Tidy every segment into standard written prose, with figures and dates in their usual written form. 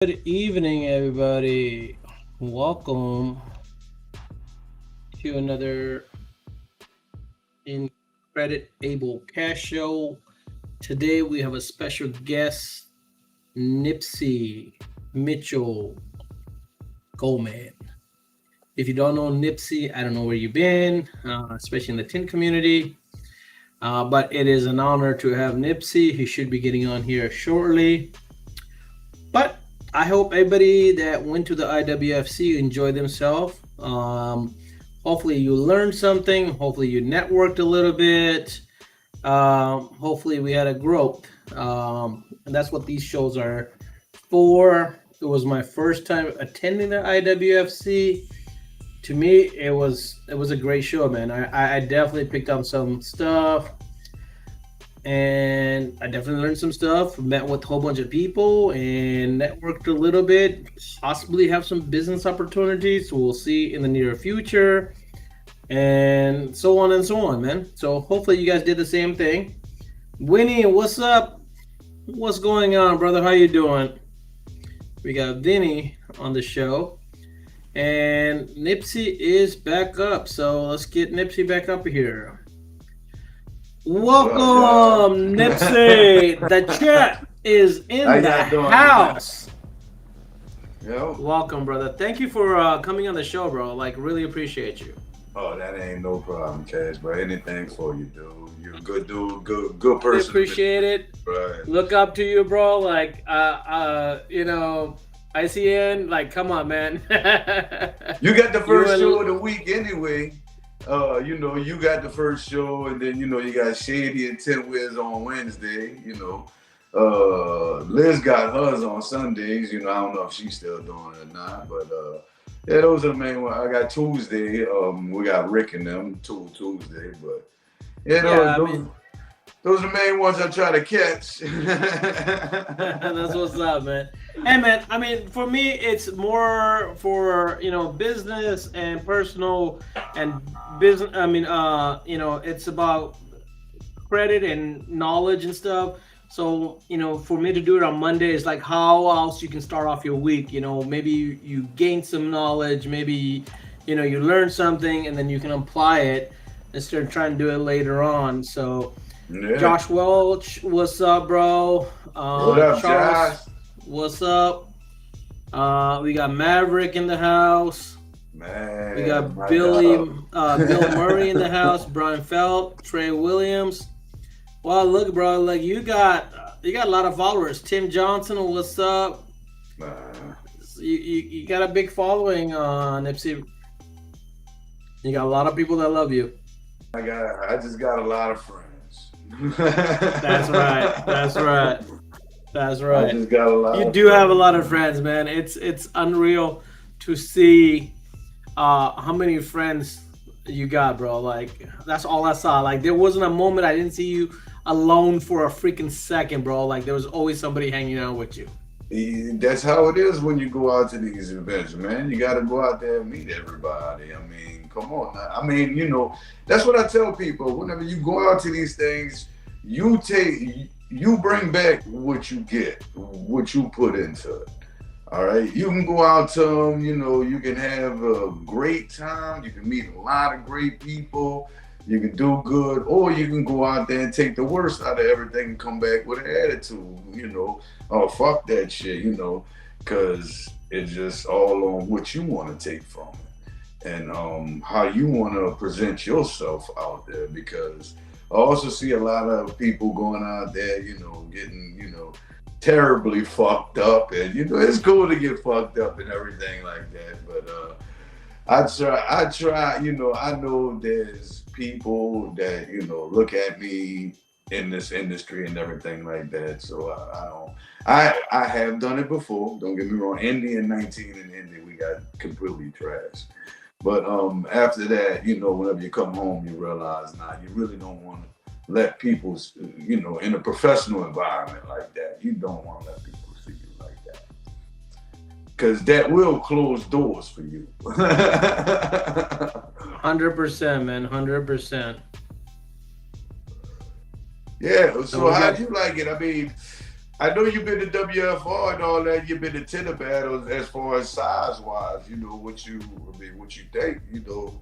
Good evening, everybody. Welcome to another Incredible Cash Show. Today we have a special guest, Nipsy Mitchell Goldman. If you don't know Nipsey, I don't know where you've been, especially in the tin community. But it is an honor to have Nipsey. He should be getting on here shortly. But I hope everybody that went to the IWFC enjoyed themselves. Hopefully you learned something. Hopefully you networked a little bit. Hopefully we had a growth. And that's what these shows are for. It was my first time attending the IWFC. To me, it was a great show, man. I definitely picked up some stuff, and I definitely learned some stuff. Met with a whole bunch of people and networked a little bit. Possibly have some business opportunities. We'll see in the near future, and so on and so on, man. So hopefully you guys did the same thing. Winnie, what's up? What's going on, brother? How you doing? We got Vinny on the show, and Nipsey is back up. So let's get Nipsey back up here. What up, y'all? Welcome, Nipsey. The chat is How in the y'all doing house. tonight? Yo. Welcome, brother. Thank you for coming on the show, bro. Like, really appreciate you. Oh, that ain't no problem, Cash, but anything for you, dude. You're a good dude, good Really person. appreciate it. Right. Look up to you, bro. Like, ICN. Like, come on, man. You got the You first and show of the week anyway. You got the first show, and then you got Shady and Ten Wiz on Wednesday. Liz got hers on Sundays. I don't know if she's still doing it or not, but yeah, those are the main ones. I got Tuesday. We got Rick and them Tuesday, but yeah, yeah, I those mean, those are the main ones I try to catch. that's what's up, man. Hey, man. I mean, for me, it's more for business and personal and business. I mean, it's about credit and knowledge and stuff. So, for me to do it on Monday is like how else you can start off your week. Maybe you gain some knowledge, maybe, you learn something and then you can apply it instead of trying to do it later on. So, Yeah. Josh Welch, what's up, bro? What up, Josh? Charles, what's up? We got Maverick in the house. We Man, got my Bill God. Murray in the house. Brian Felt, Trey Williams. Well, look, bro, like you got a lot of followers. Tim Johnson, what's up? Man. You got a big following on Nipsey. You got a lot of people that love you. I just got a lot of friends. That's right. That's right. That's I right. just got a lot You of do have a friends. lot of friends, man. It's unreal to see how many friends you got, bro. Like that's all I saw. Like there wasn't a moment I didn't see you alone for a freaking second, bro. Like there was always somebody hanging out with you. That's how it is when you go out to these events, man. You got to go out there and meet everybody. I mean, come on. Now. I mean, that's what I tell people. Whenever you go out to these things, you bring back what you get, what you put into it. All right. You can go out to them, you can have a great time. You can meet a lot of great people. You can do good, or you can go out there and take the worst out of everything and come back with an attitude. Oh, fuck that shit, because it's just all on what you want to take from it and how you want to present yourself out there. Because I also see a lot of people going out there, getting, terribly fucked up, and it's cool to get fucked up and everything like that, but I try, I know there's people that, look at me in this industry and everything like that. So I don't, I have done it before. Don't get me wrong. Indy in 19 and Indy, we got completely trashed. But after that, whenever you come home, you realize now you really don't want to let people, in a professional environment like that, you don't want to let people see you like that. Because that will close doors for you. 100%, man. 100%. Yeah, So so we got how'd you like it? I mean, I know you've been to WFR and all that. You've been to tenor battles as far as size wise. You know what you think. You know,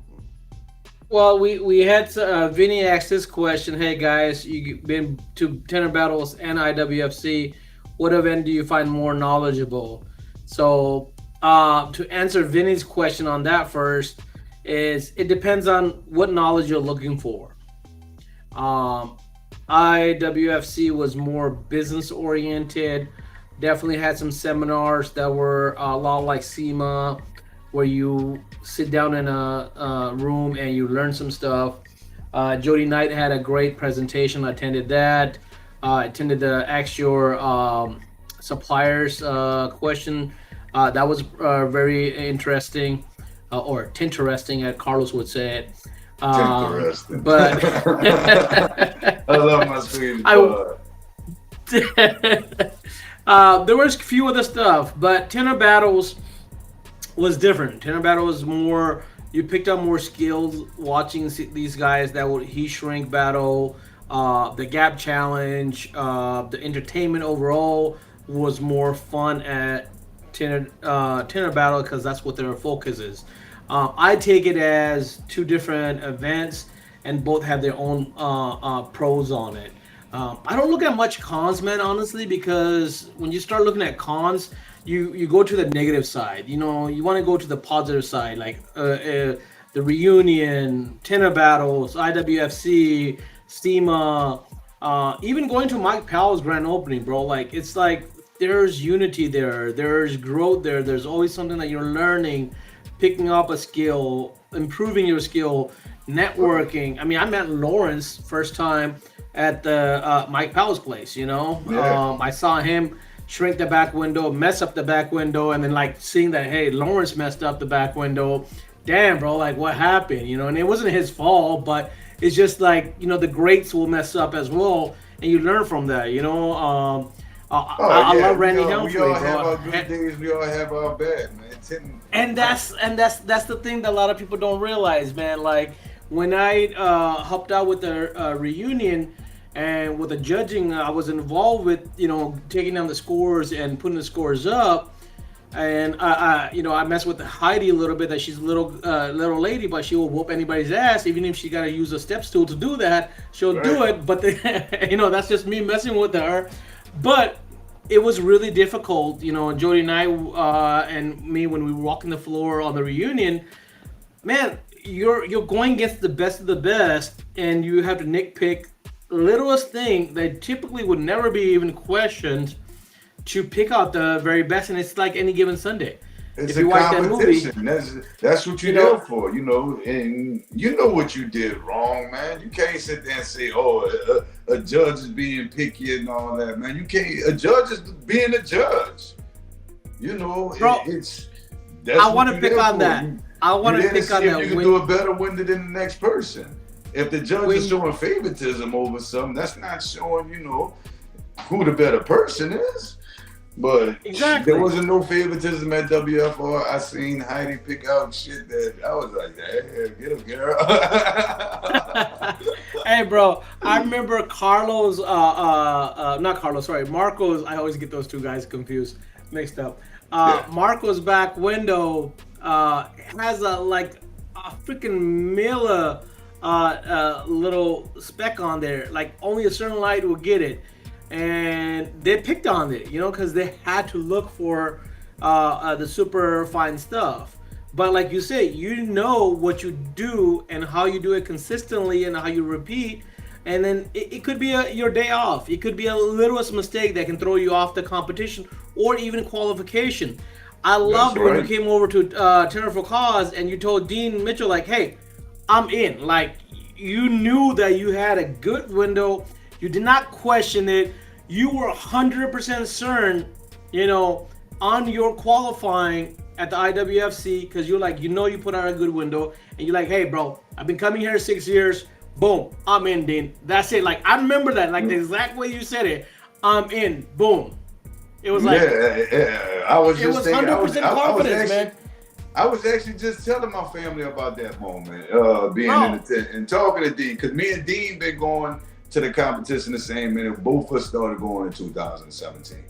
Well, we had Vinny asked this question. Hey guys, you've been to tenor battles and IWFC. What event do you find more knowledgeable? So, to answer Vinny's question on that first, is it depends on what knowledge you're looking for. Um, IWFC was more business oriented. Definitely had some seminars that were a lot like SEMA, where you sit down in a room and you learn some stuff. Jody Knight had a great presentation. I attended that. Attended the Ask Your Suppliers question. That was very interesting, or tinteresting, as Carlos would say it. interesting. But I love my Swedish I blood. there was a few other stuff, but tenor battles was different. Tenor battle was more, you picked up more skills watching these guys that would he shrink battle, the gap challenge, the entertainment overall was more fun at tenor battle because that's what their focus is. I take it as two different events, and both have their own pros on it. I don't look at much cons, man, honestly, because when you start looking at cons, you go to the negative side. You know, you want to go to the positive side, like the reunion, tenor battles, IWFC, SEMA, even going to Mike Powell's grand opening, bro. Like it's like there's unity there, there's growth there. There's always something that you're learning, picking up a skill, improving your skill, networking. I mean, I met Lawrence first time at the Mike Powell's place. You know, Yeah. I saw him shrink the back window, mess up the back window, and then like seeing that, hey, Lawrence messed up the back window. Damn, bro, like what happened? You know, and it wasn't his fault, but it's just like, you know, the greats will mess up as well, and you learn from that. You know, Oh I yeah, love Randy we Helmsley, all have bro. our good days. We all have our bad, man. And that's the thing that a lot of people don't realize, man. Like when I helped out with the reunion and with the judging, I was involved with, you know, taking down the scores and putting the scores up. And you know, I mess with Heidi a little bit. That she's a little lady, but she will whoop anybody's ass, even if she got to use a step stool to do that. She'll do Right. it. But you know, that's just me messing with her. But it was really difficult, you know. Jody and I and me, when we were walking the floor on the reunion, man, you're going against the best of the best, and you have to nitpick littlest thing that typically would never be even questioned to pick out the very best. And it's like any given Sunday. It's If a you watch that movie, competition. That's what you you're there know, for, you know. And you know what you did wrong, man. You can't sit there and say, "Oh, a judge is being picky and all that, man." You can't. A judge is being a judge. You know, bro, it's that's I what want to you're pick there on for. that. I want You're to there to pick on see if you that can do a better window than the next person. If the judge is when showing favoritism over something, that's not showing, you know, who the better person is. But there exactly. wasn't no favoritism at WFR. I seen Heidi pick out shit that I was like, "Hey, get him, girl." Hey, bro, I remember Carlos, not Carlos, sorry, Marcos. I always get those two guys confused, mixed up. Yeah. Marco's back window has a like a freaking Miller little speck on there. Like only a certain light will get it, and they picked on it, you know, because they had to look for the super fine stuff. But like you say, you know what you do and how you do it consistently and how you repeat. And then it could be your day off. It could be a littlest mistake that can throw you off the competition or even qualification. I That's loved when you right. came over to Tenor for Cause and you told Dean Mitchell, like, hey, I'm in. Like, you knew that you had a good window. You did not question it. You were 100% certain, you know, on your qualifying at the IWFC, because you're like, you know, you put out a good window, and you're like, hey, bro, I've been coming here 6 years. Boom, I'm in, Dean. That's it. Like, I remember that, like the exact way you said it. I'm in. Boom. It was like, Yeah, I was it just was thinking. 100% confidence, man. I was actually just telling my family about that moment, being in Bro, the tent and talking to Dean, because me and Dean been going to the competition the same minute. Both of us started going in 2017.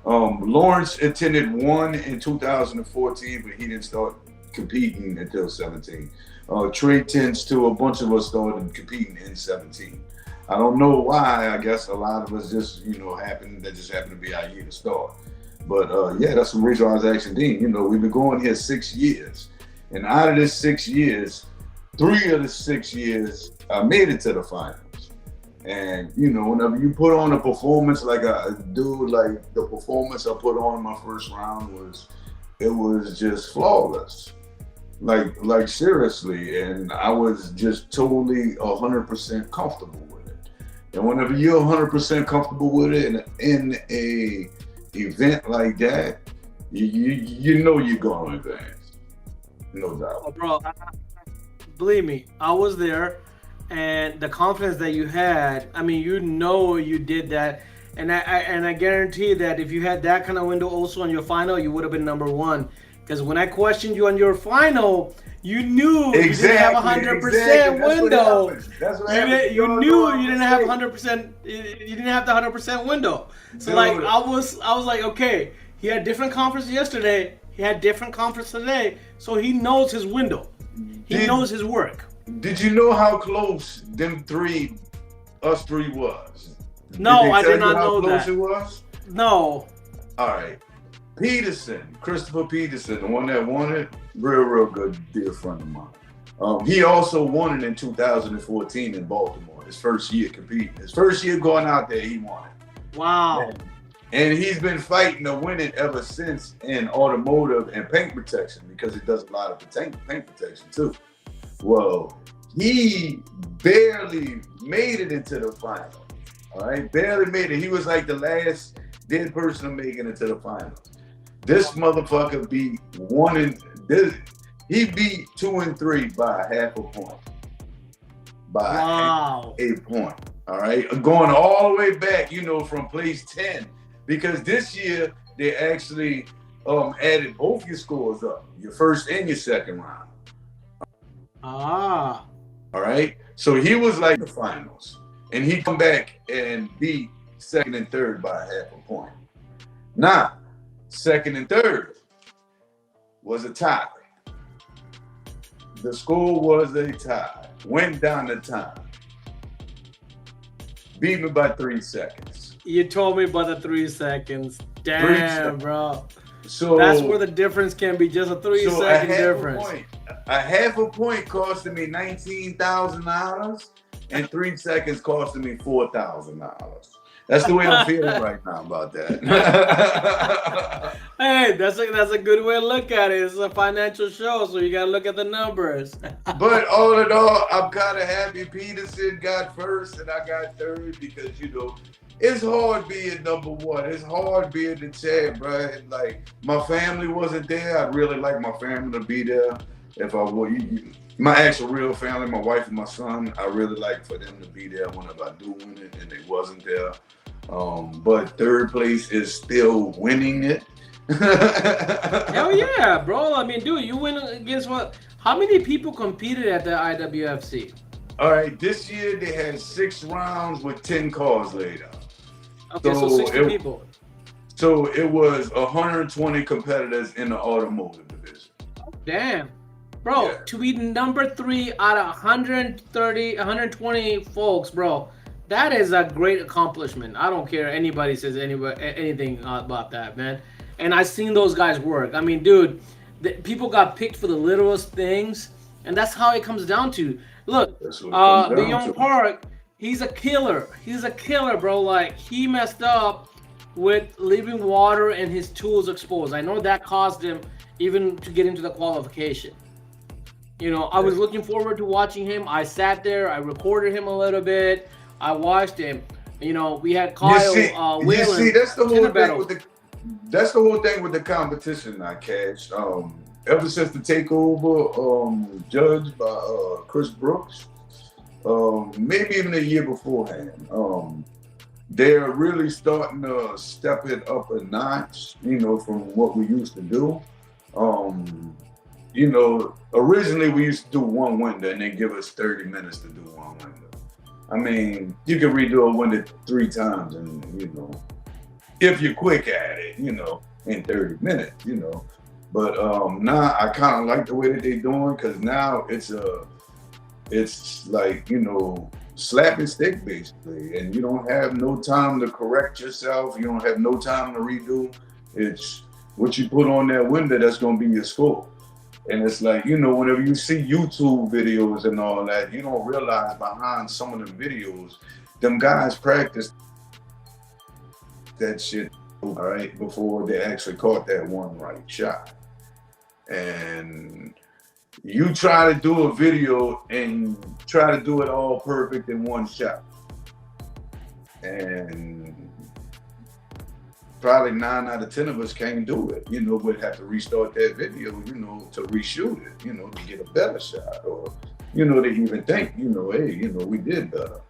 Lawrence attended one in 2014, but he didn't start competing until 17. Trey tends to, a bunch of us started competing in 17. I don't know why. I guess a lot of us just, happened to be our year to start. But yeah, that's the reason I was asking Dean. We've been going here 6 years. And out of this 6 years, 3 of the 6 years, I made it to the finals. And, whenever you put on a performance like I do, like the performance I put on in my first round was just flawless. Like seriously. And I was just totally 100% comfortable with it. And whenever you're 100% comfortable with it in a event like that, you know you're going to advance. No doubt. Oh, bro, believe me, I was there, and the confidence that you had, I mean, you did that, and I guarantee that if you had that kind of window also on your final, you would have been number one. Because when I questioned you on your final, you knew you didn't have 100% window. That's what happened. You knew you didn't have 100%. You didn't have the 100% window. So like I was like, okay, he had different conference yesterday. He had different conference today. So he knows his window. He knows his work. Did you know how close us three was? No, I did not know that. How close it was? No. All right. Christopher Peterson, the one that won it, real good dear friend of mine. He also won it in 2014 in Baltimore. His first year competing. His first year going out there, he won it. Wow. And he's been fighting to win it ever since in automotive and paint protection, because he does a lot of paint protection too. Well, he barely made it into the final. All right, barely made it. He was like the last dead person to make it into the finals. This motherfucker beat he beat 2 and 3 by half a point. By a point. All right, going all the way back, from place 10, because this year they actually added both your scores up, your first and your second round. All right, so he was like the finals, and he come back and beat second and third by half a point. Now, second and third was a tie. The score was a tie. Went down to time. Beat me by 3 seconds. You told me about the 3 seconds. Damn, bro. So that's where the difference can be, just a 3-second difference. A half a point costing me $19,000, and 3 seconds costing me $4,000. That's the way I'm feeling right now about that. Hey, that's a good way to look at it. It's a financial show, so you gotta look at the numbers. But all in all, I'm kind of happy Peterson got first and I got third, because it's hard being number one. It's hard being the champ, bro. And like, my family wasn't there. I'd really like my family to be there. If I were my actual real family, my wife and my son, I really like for them to be there whenever I do win it, and they wasn't there. But third place is still winning it. Hell yeah, bro. I mean, dude, you win against what? How many people competed at the IWFC? All right, this year they had 6 rounds with 10 cars laid out. Okay, so 60 people. So it was 120 competitors in the automotive division. Damn. Bro, yeah. To be number 3 out of 120 folks, bro, that is a great accomplishment. I don't care anybody says anything about that, man. And I've seen those guys work. I mean, dude, people got picked for the littlest things, and that's how it comes down to. Look, the young Park, he's a killer. He's a killer, bro. Like, he messed up with leaving water and his tools exposed. I know that caused him even to get into the qualification. I was looking forward to watching him. I sat there. I recorded him a little bit. I watched him. We had Kyle Whalen. You see, that's the whole thing that's the whole thing with the competition now, KASH. Ever since the takeover judged by Chris Brooks, maybe even a year beforehand, they're really starting to step it up a notch, from what we used to do. Originally we used to do one window and then give us 30 minutes to do one window. I mean, you can redo a window 3 times, and if you're quick at it, in 30 minutes, But now I kind of like the way that they're doing, because now it's like slap and stick basically, and you don't have no time to correct yourself. You don't have no time to redo. It's what you put on that window that's gonna be your score. And it's like, whenever you see YouTube videos and all that, you don't realize behind some of them videos, them guys practice that shit, all right, before they actually caught that one right shot. And you try to do a video and try to do it all perfect in one shot. And probably 9 out of 10 of us can't do it. We'd have to restart that video, to reshoot it, to get a better shot, or, to even think, hey, we did better.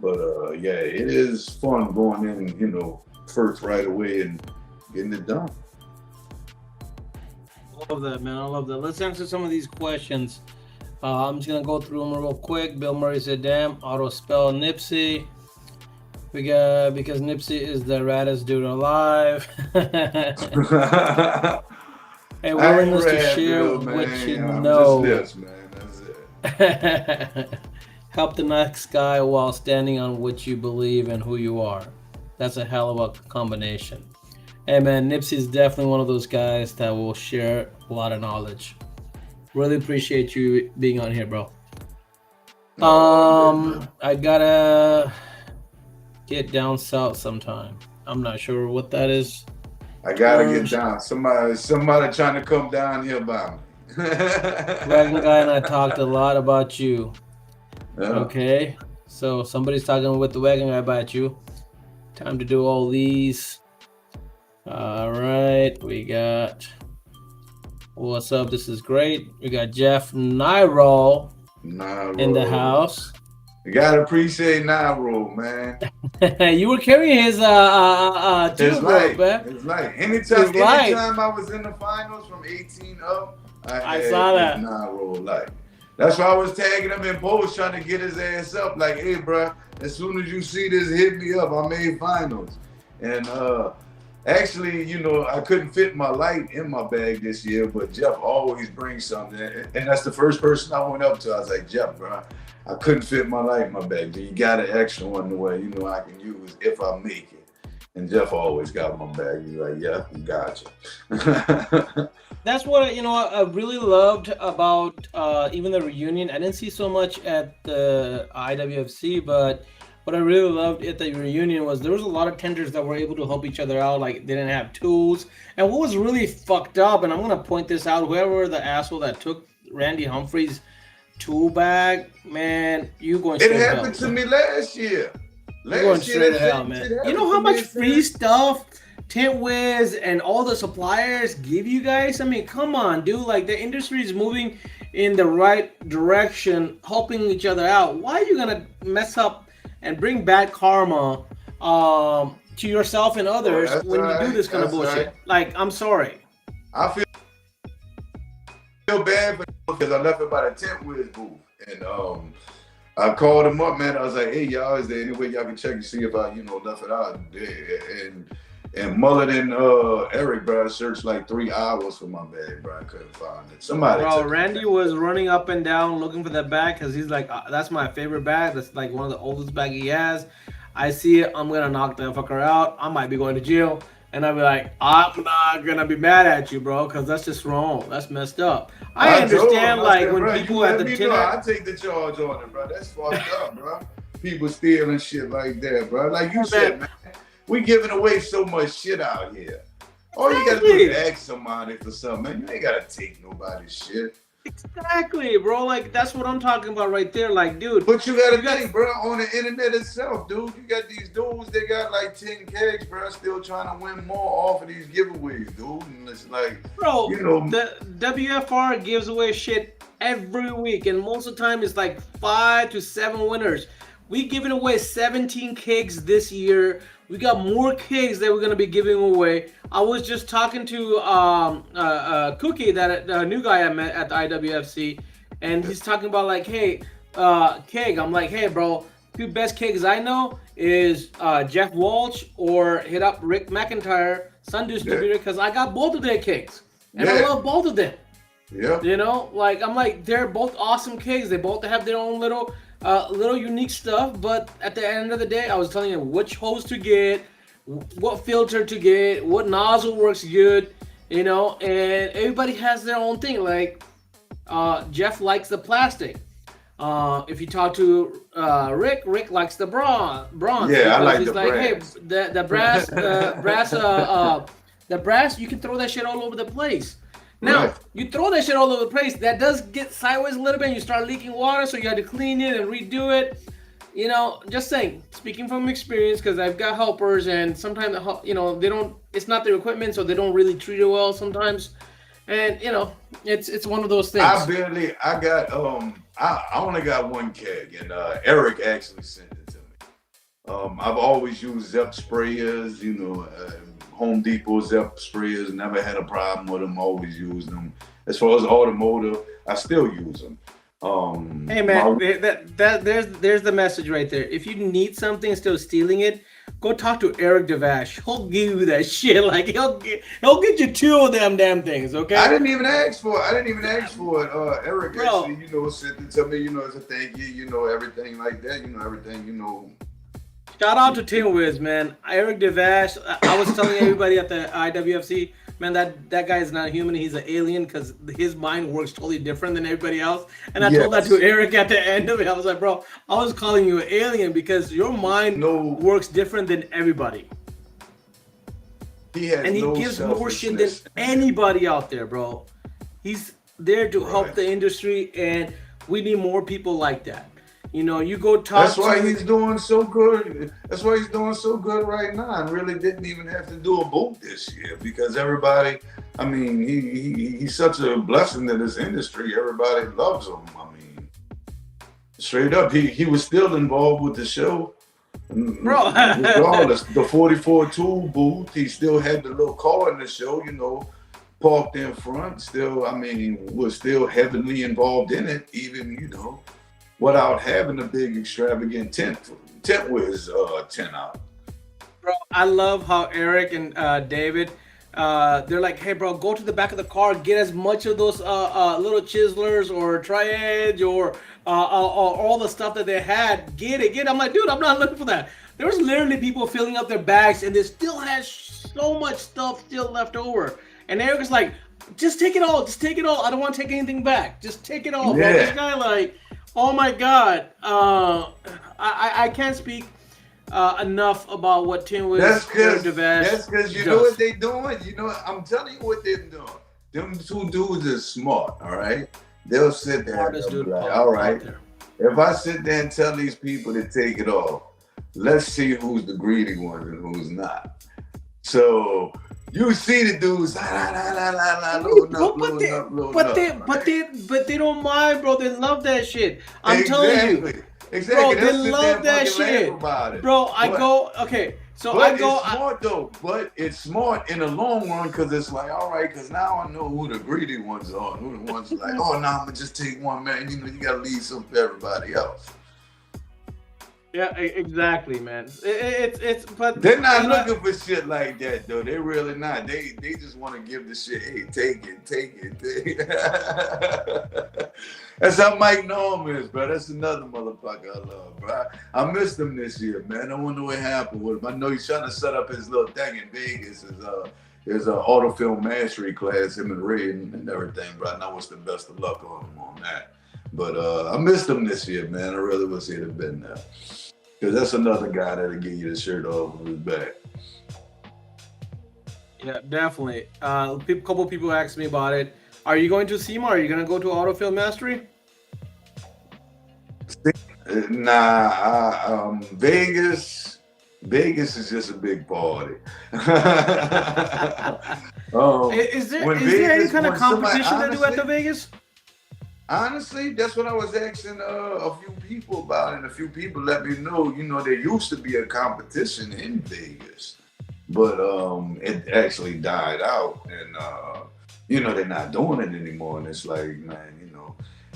But yeah, it is fun going in, first right away and getting it done. I love that, man. I love that. Let's answer some of these questions. I'm just gonna go through them real quick. Bill Murray said, "Damn, auto spell Nipsey." We got because Nipsey is the raddest dude alive. Hey, willingness to share Bill, what you I'm know. Just this, man. That's it. Help the next guy while standing on what you believe and who you are. That's a hell of a combination. Hey man, Nipsey's definitely one of those guys that will share a lot of knowledge. Really appreciate you being on here, bro. I gotta get down south sometime. I'm not sure what that is. I gotta get down. Somebody trying to come down here by me. Wagon Guy and I talked a lot about you. Yeah. Okay, so somebody's talking with the Wagon Guy about you. Time to do all these. All right, we got what's up? This is great. We got Jeff Nairo in the house. You gotta appreciate Nairo, man. You were carrying his It's like, man. It's like anytime I was in the finals from 18 up, I saw that. Nairo, like. That's why I was tagging him in post, trying to get his ass up. Like, hey, bro, as soon as you see this, hit me up. I made finals. And actually, I couldn't fit my light in my bag this year, but Jeff always brings something. And that's the first person I went up to. I was like, Jeff, bro, I couldn't fit my light in my bag. You got an extra one the way, I can use if I make it. And Jeff always got my bag. He's like, yeah, you got you. That's what I really loved about even the reunion. I didn't see so much at the IWFC, but what I really loved at the reunion was there was a lot of tenders that were able to help each other out. Like they didn't have tools. And what was really fucked up, and I'm gonna point this out, whoever the asshole that took Randy Humphrey's tool bag, man, you going straight to hell. It happened to me last year. You're going straight to hell, man. You know how much free stuff Tint Wiz and all the suppliers give you guys? I mean, come on, dude. Like, the industry is moving in the right direction, helping each other out. Why are you going to mess up and bring bad karma to yourself and others when you do this kind of bullshit? Right. Like, I'm sorry. I feel bad because I left it by the Tint Wiz booth. And I called him up, man. I was like, hey, y'all, is there any way y'all can check and see if I, left it out? And Mullet and Eric, bro, searched like 3 hours for my bag, bro. I couldn't find it. Somebody. Bro, Randy was running up and down looking for that bag because he's like, that's my favorite bag. That's like one of the oldest bag he has. I see it. I'm going to knock that fucker out. I might be going to jail. And I'll be like, I'm not going to be mad at you, bro, because that's just wrong. That's messed up. I understand, like, when people at the dinner. I take the charge on it, bro. That's fucked up, bro. People stealing shit like that, bro. Like you said, man. We giving away so much shit out here. All you gotta do is ask somebody for something, man. You ain't gotta take nobody's shit. Exactly, bro. Like, that's what I'm talking about right there. Like, dude. But you gotta think, bro, on the internet itself, dude. You got these dudes, they got like 10 kegs, bro, still trying to win more off of these giveaways, dude. And it's like, bro, the WFR gives away shit every week. And most of the time, it's like 5 to 7 winners. We giving away 17 kegs this year. We got more kegs that we're gonna be giving away. I was just talking to Cookie, that new guy I met at the IWFC, and he's talking about like, hey, keg. I'm like, hey, bro, Two best cakes I know is Jeff Walsh or hit up Rick McIntyre, Sun Yeah, Distributor, because I got both of their cakes and I yeah, love both of them. yeah. You know, like I'm like they're both awesome cakes. They both have their own little unique stuff. But at the end of the day, I was telling you which hose to get, what filter to get, what nozzle works good. You know, and everybody has their own thing. Like Jeff likes the plastic. If you talk to Rick, Rick likes the bronze Yeah, I because like he's the like, hey, brass. the brass, you can throw that shit all over the place. Now, Right. you throw that shit all over the place, that does get sideways a little bit, and you start leaking water, so you had to clean it and redo it. You know, just saying, speaking from experience, because I've got helpers, and sometimes, they don't, it's not their equipment, so they don't really treat it well sometimes. And, it's one of those I things. barely. I got. I only got one keg, and Eric actually sent it to me. I've always used Zep sprayers. Home Depot Zep sprayers. Never had a problem with them. Always used them. As far as automotive, I still use them. Hey man, My there's the message right there. If you need something instead of stealing it, go talk to Eric Devash. He'll give you that shit. Like he'll get you two of them damn things. I Okay, didn't even ask for it. I didn't even ask for it. Eric bro. actually, sent it to me. As a thank you. Everything like that. Everything. Shout out to Tim Wiz, man. Eric Devash. I was telling everybody at the IWFC, man, that guy is not human. He's an alien because his mind works totally different than everybody else. And I told that to Yes. Eric at the end of it. I was like, bro, I was calling you an alien because your mind No, works different than everybody. he has And he no gives more shit than selfishness. anybody out there, bro. He's there to help Right. the industry, and we need more people like that. You go That's talk why to. he's doing so good. That's why he's doing so good right now, and really didn't even have to do a boot this year because everybody. I mean, he's such a blessing to this industry. Everybody loves him. I mean, straight up, he was still involved with the show. Bro. Regardless, the 44 tool booth, he still had the little car in the show. Parked in front. Still, I mean, was still heavily involved in it, even without having a big extravagant tent was 10 out. Bro, I love how Eric and David, they're like, hey, bro, go to the back of the car, get as much of those little chiselers or tri-edge or all the stuff that they had. Get it, get it. I'm like, dude, I'm not looking for that. There was literally people filling up their bags, and they still had so much stuff still left over. And Eric was like, just take it all. Just take it all. I don't want to take anything back. Just take it all, bro. This Yeah, guy, like, oh my God. I can't speak enough about what Tim that's Wiz, Eric cause Devash that's cause you know what does. they doing. I'm telling you what they're doing. Them two dudes are smart. All right, they'll sit there and Smartest they'll be dude like, all out right, there. if I sit there and tell these people to take it off, let's see who's the greedy one and who's not. So you see the dudes, loading Bro, up, loading up, loading but up. Right? they don't mind, bro. They love that shit. I'm telling you, Exactly. bro. Exactly. They They'll sit there love and that fucking laugh shit, about it. bro. I But go okay. So I but go. it's smart though. But it's smart in the long run because it's like, all right, because now I know who the greedy ones are. Who the ones like, oh no, I'm gonna just take one man. You gotta leave some for everybody else. Yeah, exactly, man. It's but They're not you know. looking for shit like that though. They really not. They just want to give the shit. Hey, take it, take it. Take it. That's how Mike Norm is, bro. That's another motherfucker I love, bro. I missed him this year, man. I wonder what happened with him. I know he's trying to set up his little thing in Vegas. His auto film mastery class, him and Ray and everything, bro. I know it's the best of luck on him on that. But I missed him this year, man. I really wish he'd have been there. Because that's another guy that'll give you the shirt off of his back. Yeah, definitely. Couple people asked me about it. Are you going to SEMA? Are you gonna go to Autofield Mastery? Nah, Vegas is just a big party. Is there When is there any Vegas, kind of when somebody, competition to do at the honestly, Vegas? honestly, that's what I was asking a few people about, and a few people let me know. There used to be a competition in Vegas, but it actually died out, and they're not doing it anymore. And it's like, man,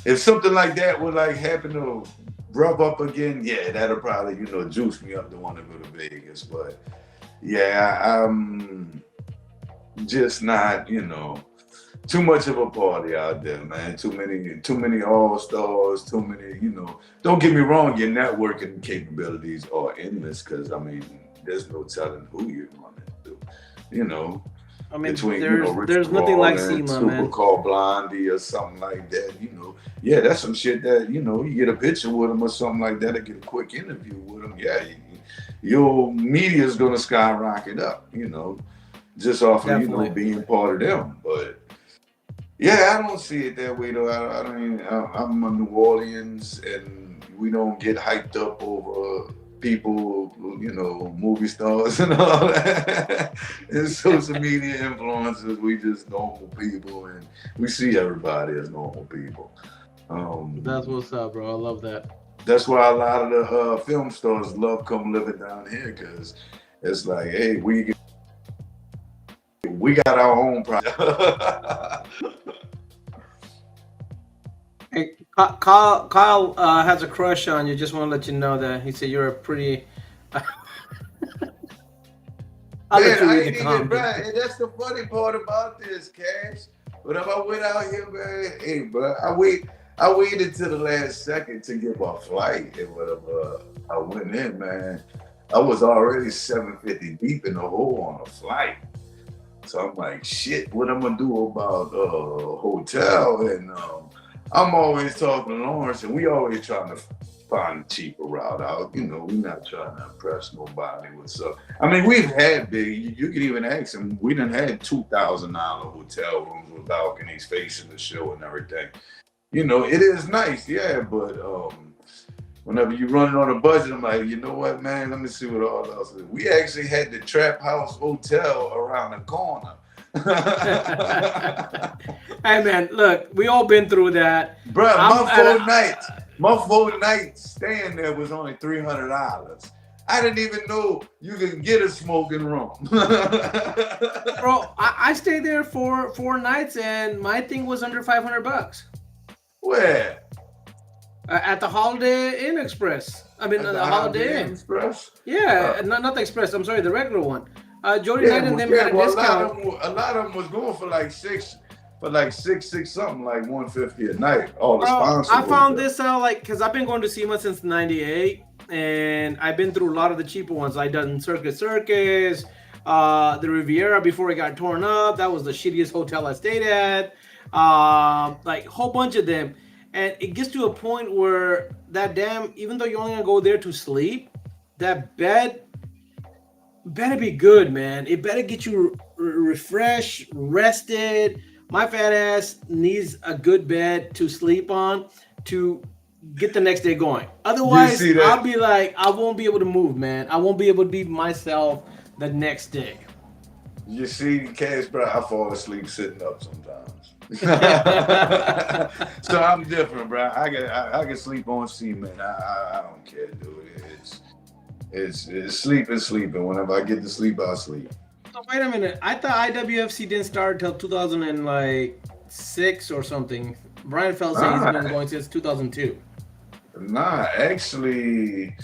if something like that would like happen to rev up again, yeah, that'll probably, juice me up to want to go to Vegas. But yeah, I'm just not, too much of a party out there, man. Too many all stars, too many, Don't get me wrong, your networking capabilities are endless because I mean, there's no telling who you're going to do, you know. I mean, Between Rich there's nothing like Raw and SEMA, Super man. Call Blondie or something like that, Yeah, that's some shit that you get a picture with them or something like that, or get a quick interview with them. Yeah, your media is gonna skyrocket up, just off of Definitely. being part of them. But yeah, I don't see it that way though. I don't even, I'm a New Orleans, and we don't get hyped up over people, movie stars and all that, and social media influencers. We just normal people, and we see everybody as normal people. That's what's up, bro. I love that. That's why a lot of the film stars love come living down here because it's like, hey, we got our own problem. Hey, Kyle has a crush on you. Just want to let you know that. He said you're a pretty. I'll let you Man, I read ain't the even, comment. bro. And that's the funny part about this, Cash. But if I went out here, man, hey, bro, I waited to the last second to get my flight, and whatever I went in, man, I was already 750 deep in the hole on a flight. So I'm like, shit, what I'm gonna do about hotel? And I'm always talking to Lawrence, and we always trying to find a cheaper route out. We're not trying to impress nobody with stuff. I mean, we've had big. You can even ask him. We done had $2,000 hotel rooms with balconies facing the show and everything. It is nice, yeah, but whenever you running on a budget, I'm like, you know what, man? Let me see what all else is. We actually had the Trap House Hotel around the corner. Hey, man, look, we all been through that. Bro, my 4 nights staying there was only $300. I didn't even know you could get a smoking room. Bro, I stayed there for 4 nights, and my thing was under $500. Where? At the Holiday Inn Express. I mean, the Holiday Inn Express? Yeah, not the Express. I'm sorry, the regular one. Jody Knight and them had a discount. A lot of them was going for like six something, like 150 a night. All the sponsors. I found this out because I've been going to SEMA since '98, and I've been through a lot of the cheaper ones. I done Circus, the Riviera before it got torn up. That was the shittiest hotel I stayed at. Like a whole bunch of them, and it gets to a point where even though you're only gonna go there to sleep, that bed better be good, man. It better get you refreshed, rested. My fat ass needs a good bed to sleep on to get the next day going. Otherwise, I'll be like, I won't be able to move, man. I won't be able to be myself the next day. You see, Cash, bro, I fall asleep sitting up sometimes. So I'm different, bro. I can sleep on cement. I don't care, dude. It's sleeping. Whenever I get to sleep, I sleep. So wait a minute. I thought IWFC didn't start until 2006 or something. Brian Feld said he's been going since 2002. Nah, actually,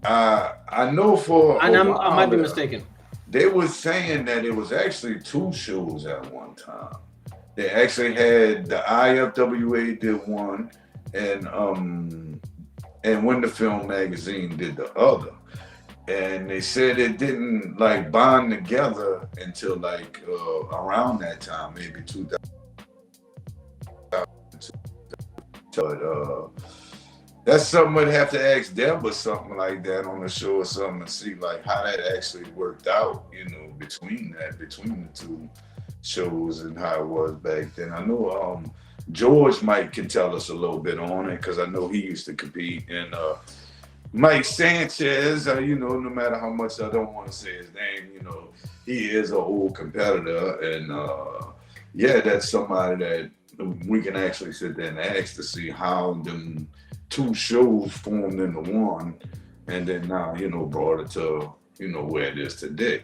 I know for. And I might be mistaken. They were saying that it was actually 2 shows at one time. They actually had the IFWA did one, and When the Film Magazine did the other. And they said it didn't bond together until around that time, maybe 2002. But that's something we'd have to ask them or something like that on the show or something and see how that actually worked out, between the 2 shows and how it was back then. I know George can tell us a little bit on it because I know he used to compete. And Mike Sanchez, no matter how much I don't want to say his name, he is an old competitor. And that's somebody that we can actually sit there and ask to see how them 2 shows formed into one, and then now, brought it to, where it is today.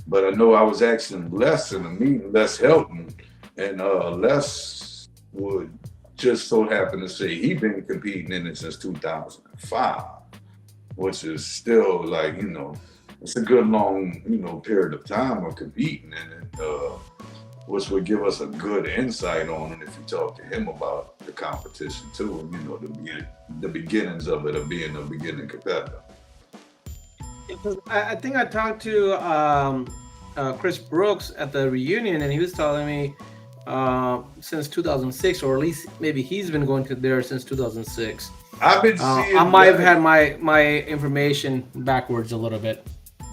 But I know I was asking Les in the meeting, Les Helton, and Les would just so happened to say he been competing in it since 2005, which is still like, it's a good long, period of time of competing in it, which would give us a good insight on it if you talk to him about the competition too, and the beginnings of it, of being a beginning competitor. I think I talked to Chris Brooks at the reunion, and he was telling me since 2006, or at least maybe he's been going to there since 2006. I've been seeing. I might have had my information backwards a little bit.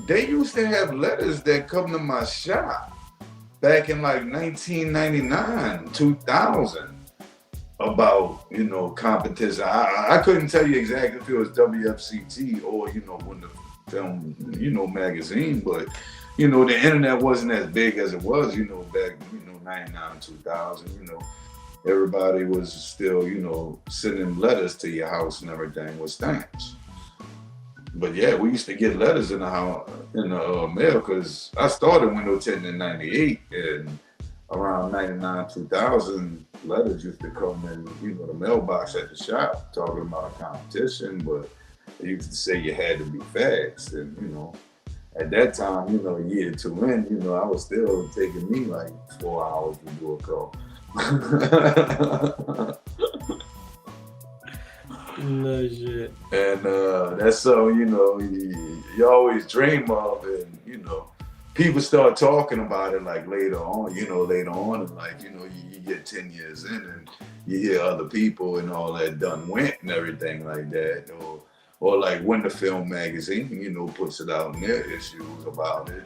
They used to have letters that come to my shop back in like 1999, 2000 about, competition. I couldn't tell you exactly if it was WFCT or, when the film, magazine, but, the internet wasn't as big as it was, back, 99, 2000, everybody was still, sending letters to your house and everything with stamps. But yeah, we used to get letters in the house, mail, because I started Window 10 in 98, and around 99, 2000, letters used to come in, the mailbox at the shop talking about a competition, but they used to say you had to be fast. And, at that time, a year or two in, I was still taking me like 4 hours to do a call. No shit. And that's so, you always dream of, and, people start talking about it like later on, and like, you get 10 years in and you hear other people and all that done went and everything like that. Or like when the film magazine, puts it out in their issues about it,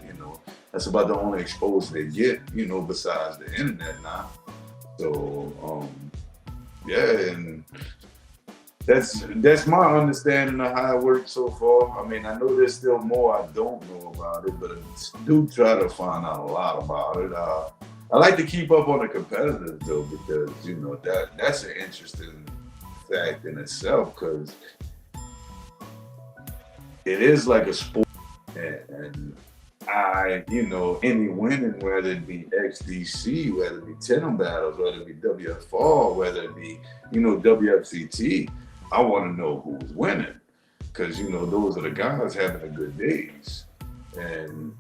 that's about the only exposure they get, besides the internet now. So, yeah, and that's my understanding of how it works so far. I mean, I know there's still more I don't know about it, but I do try to find out a lot about it. I like to keep up on the competitors though, because that's an interesting fact in itself, because it is like a sport, and any winning, whether it be XDC, whether it be Tenem battles, whether it be WFR, whether it be, WFCT, I want to know who's winning, because, those are the guys having the good days. And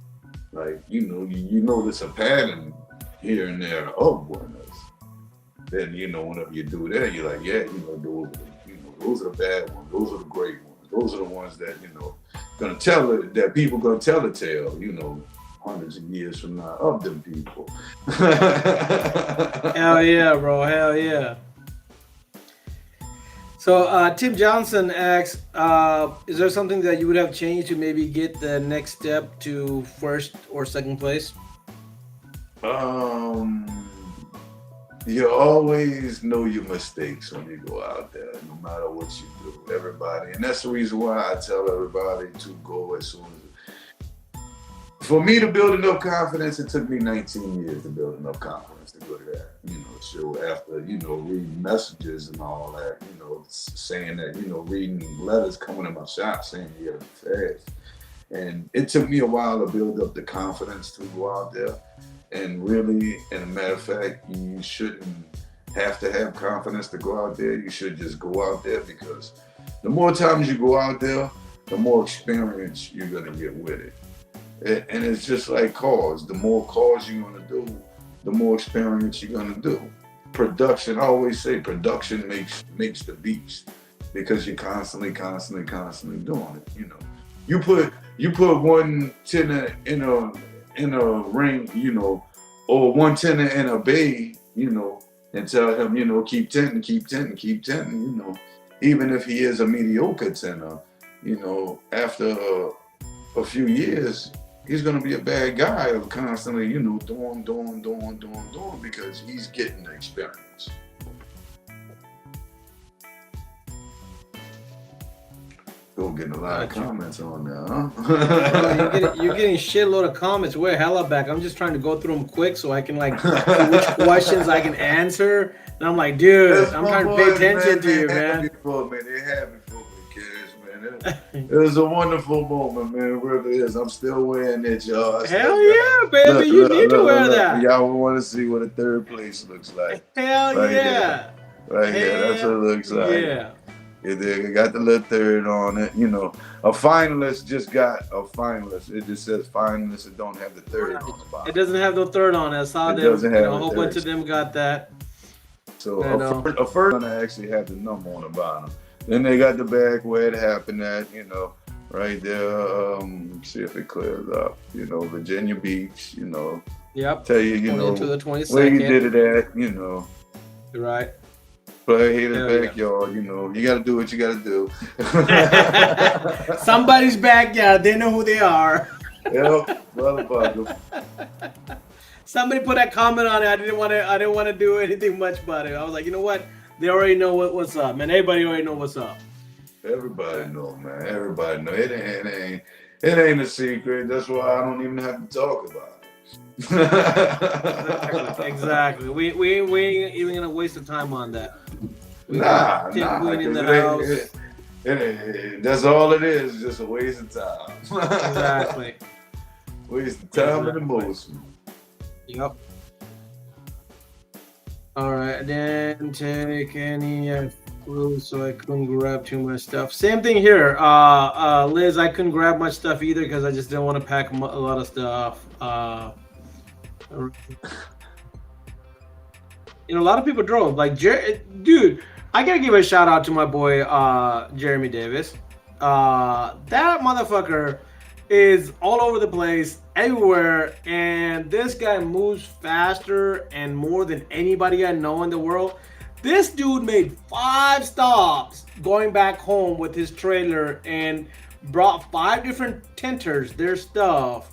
like, you notice a pattern here and there of winners. Then, whenever you do that, you're like, yeah, those are the bad ones, those are the great ones. Those are the ones that, gonna tell it, that people gonna tell the tale, hundreds of years from now of them people. Hell yeah, bro. Hell yeah. So Tim Johnson asks, is there something that you would have changed to maybe get the next step to first or second place? You always know your mistakes when you go out there, no matter what you do, everybody. And that's the reason why I tell everybody to go as soon as. For me to build enough confidence, it took me 19 years to build enough confidence to go to that, show after, reading messages and all that, saying that, reading letters coming in my shop saying you gotta be fast. And it took me a while to build up the confidence to go out there. And really, and a matter of fact, you shouldn't have to have confidence to go out there. You should just go out there, because the more times you go out there, the more experience you're going to get with it. And it's just like cars. The more cars you're going to do, the more experience you're going to do. Production, I always say production makes the beast, because you're constantly doing it. You put one tenner in a ring, or one tenner in a bay, and tell him, keep tenting, even if he is a mediocre tenor, after a few years, he's going to be a bad guy of constantly, doing, because he's getting the experience. Still getting a lot of comments on there, huh? You're getting shitload of comments. We're hella back. I'm just trying to go through them quick so I can see which questions I can answer. And I'm like, dude, I'm trying to pay attention to you, man. They have me for me, Cash, man. It was a wonderful moment, man. It really is. I'm still wearing it, y'all. Hell yeah, baby. You need to wear that. Y'all want to see what a third place looks like. Hell right yeah. Right here, that's what it looks like. Yeah. It got the little third on it. You know, a finalist just got a finalist. It just says finalist. It don't have the third on the bottom. It doesn't have no third on it. I saw It them. doesn't have a a whole third. bunch of them got that. So a first one actually had the number on the bottom. Then they got the back where it happened at, you know, right there. See if it clears up. You know, Virginia Beach, you know. Yep. Tell you, you know, to the 22nd. where you did it at, you know. Right. Play here in the backyard, you know. You got to do what you got to do. Somebody's backyard. They know who they are. Yep, motherfucker. Somebody put that comment on it. I didn't want to do anything much about it. I was like, you know what? They already know what's up, man. Everybody already know what's up. Everybody know, man. Everybody know. It ain't a secret. That's why I don't even have to talk about it. Exactly. We ain't even gonna waste the time on that. Nah. In the house. That's all it is. Just a waste of time. Exactly. Waste of time and emotion. Yep. All right, then take any food so I couldn't grab too much stuff. Same thing here, Liz. I couldn't grab much stuff either because I just didn't want to pack a lot of stuff. You know, a lot of people drove. Like, dude, I gotta give a shout out to my boy Jeremy Davis. That motherfucker is all over the place, everywhere, and this guy moves faster and more than anybody I know in the world. This dude made 5 stops going back home with his trailer and brought 5 different tenters their stuff,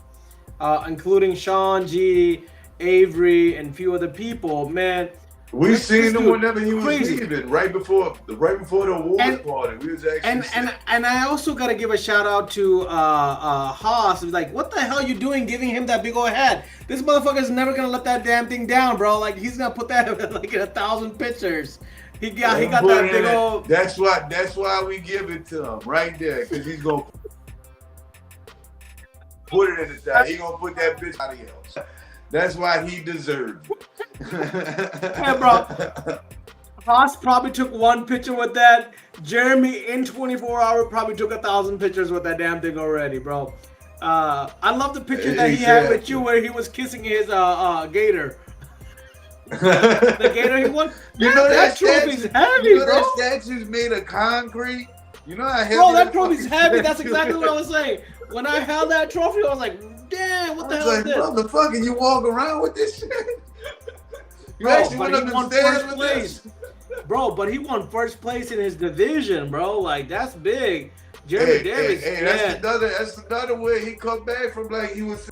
including Sean G, Avery, and a few other people. Man, we seen him whenever he was leaving, right before the awards party. We was actually and I also gotta give a shout out to Haas. He's like, what the hell you doing giving him that big old hat? This motherfucker's never gonna let that damn thing down, bro. Like, he's gonna put that like in 1,000 pictures. He got that big old. That's why we give it to him right there, because he's gonna put it in the side. He gonna put that bitch out of else. That's why he deserves it. Yeah, bro. Haas probably took 1 picture with that. Jeremy in 24 hours probably took 1,000 pictures with that damn thing already, bro. I love the picture that he had with you where he was kissing his gator. The gator he won. You know that trophy's heavy, bro. That statue's made of concrete. You know how heavy. Bro, that trophy's heavy. That's exactly what I was saying. When I held that trophy, I was like, damn, what the hell is this? Motherfucker, you walk around with this shit? You actually went up the stairs with this? Bro, but he won first place in his division, bro. Like, that's big. Jeremy Davis. That's another way he come back from, like, he was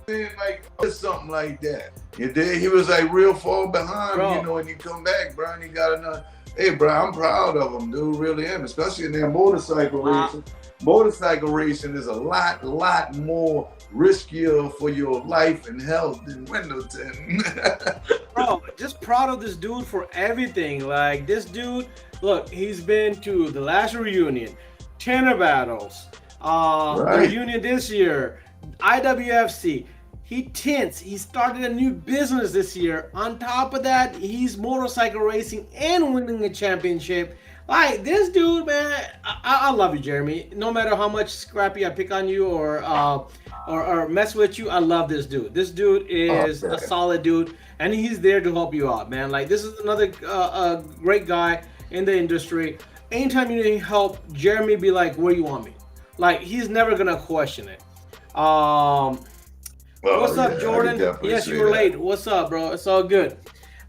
saying, like, something like that. He was, like, real far behind, bro. You know, and he come back, bro, and he got another. Hey, bro, I'm proud of him, dude. Really am, especially in that motorcycle racing. Motorcycle racing is a lot more riskier for your life and health than Wendleton. Bro, just proud of this dude for everything. Like, this dude, look, he's been to the last reunion, Tenor Battles, the reunion this year, IWFC. He started a new business this year. On top of that, he's motorcycle racing and winning a championship. Like, this dude, man, I love you, Jeremy. No matter how much scrappy I pick on you or mess with you, I love this dude. This dude is a solid dude, and he's there to help you out, man. Like, this is another great guy in the industry. Anytime you need help, Jeremy be like, where you want me? Like, he's never going to question it. What's up, Jordan? Yes, you were late. What's up, bro? It's all good.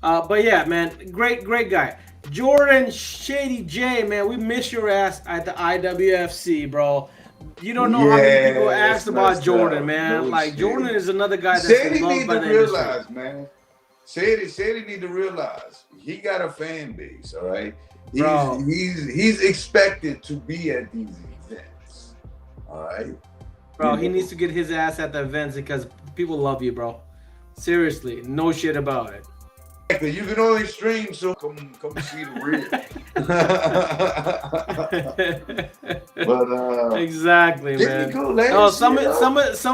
But yeah, man, great guy. Jordan Shady J, man, we miss your ass at the IWFC, bro. You don't know how many people asked about Jordan, man. Like, Jordan is another guy that's Shady loved need by to the realize, industry. man. Shady need to realize he got a fan base, all right? He's expected to be at these events, all right? Bro, he needs to get his ass at the events because people love you, bro. Seriously, no shit about it. You can only stream, so come see the real. But exactly, man. No, some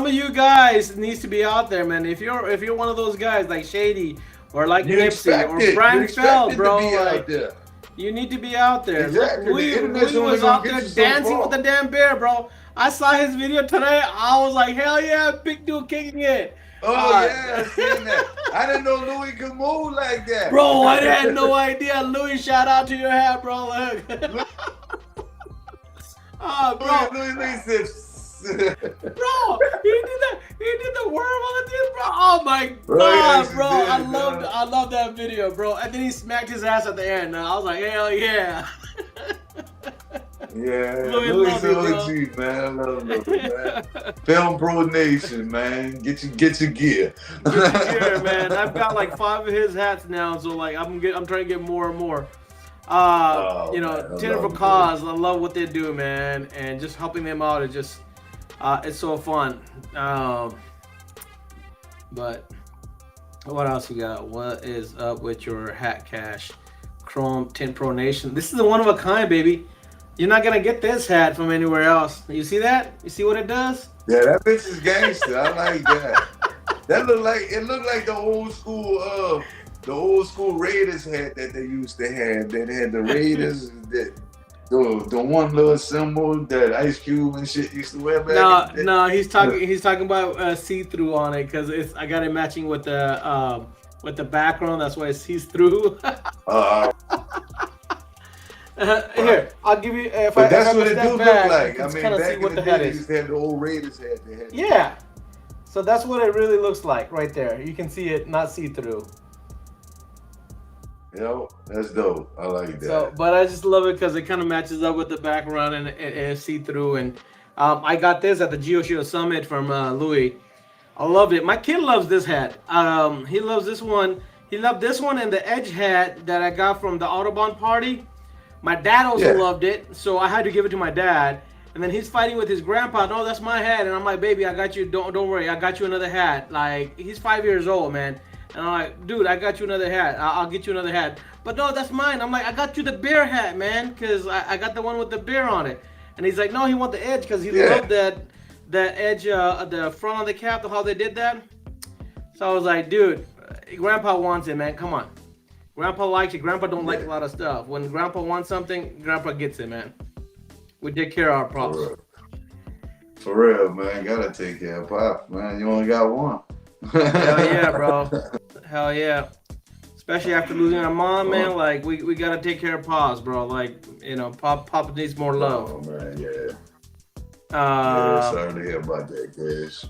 of you guys needs to be out there, man. If you're one of those guys like Shady or like You Nipsey expect or it. You Brian expect Feld, it to bro. be Like out there. you need to be out there. Look, Exactly. The internet's Louis only was gonna out get there you so dancing with far. the damn bear, bro. I saw his video today. I was like, hell yeah, big dude kicking it. Oh Uh, yeah, I seen that. I didn't know Louis could move like bro, I had that. no idea. Louis, shout out to your hat, bro. Look. Bro, Louis said, bro, he did that. He did the worm on the dude, bro. Oh my bro, he god, actually bro. did it, dog. I love that video, bro. And then he smacked his ass at the end. I was like, hell yeah. Yeah, Louis, Louis love you, bro. OG, man. I love Louis, man. Film Pro Nation, man. Get your gear. Get your gear, man. I've got like 5 of his hats now, so like I'm trying to get more and more. You know, man, Tender for Cause. I love what they do, man, and just helping them out is just it's so fun. But what else we got? What is up with your hat, Cash? Chrome 10 Pro Nation. This is a one of a kind, baby. You're not gonna get this hat from anywhere else. You see that? You see what it does? Yeah, that bitch is gangster. I like that. That looked like the old school Raiders hat that they used to have. That had the Raiders, the one little symbol that Ice Cube and shit used to wear back. No, he's talking about see-through on it because I got it matching with the background. That's why it sees through. Here, I'll give you. But that's what it do look like. I mean, kind of back see in what the hat day, they is. used to have the old Raiders hat. Yeah. So that's what it really looks like right there. You can see it, not see through. Yo, that's dope. I like that. So, but I just love it because it kind of matches up with the background and it's see through. And I got this at the GeoShow Summit from Louis. I loved it. My kid loves this hat. He loves this one. He loved this one and the Edge hat that I got from the Autobahn party. My dad also loved it, so I had to give it to my dad. And then he's fighting with his grandpa. No, that's my hat. And I'm like, baby, I got you. Don't worry. I got you another hat. Like, he's 5 years old, man. And I'm like, dude, I got you another hat. I'll get you another hat. But no, that's mine. I'm like, I got you the bear hat, man, because I got the one with the bear on it. And he's like, no, he want the Edge because he loved that Edge, the front of the cap, how they did that. So I was like, dude, grandpa wants it, man. Come on. Grandpa likes it. Grandpa don't like a lot of stuff. When Grandpa wants something, Grandpa gets it, man. We take care of our props. For real, man. Gotta take care of Pop, man. You only got one. Hell yeah, bro. Hell yeah. Especially after losing our mom, man. Like, we gotta take care of Pops, bro. Like, you know, Papa needs more love. Oh, man, yeah. Sorry to hear about that, Cash.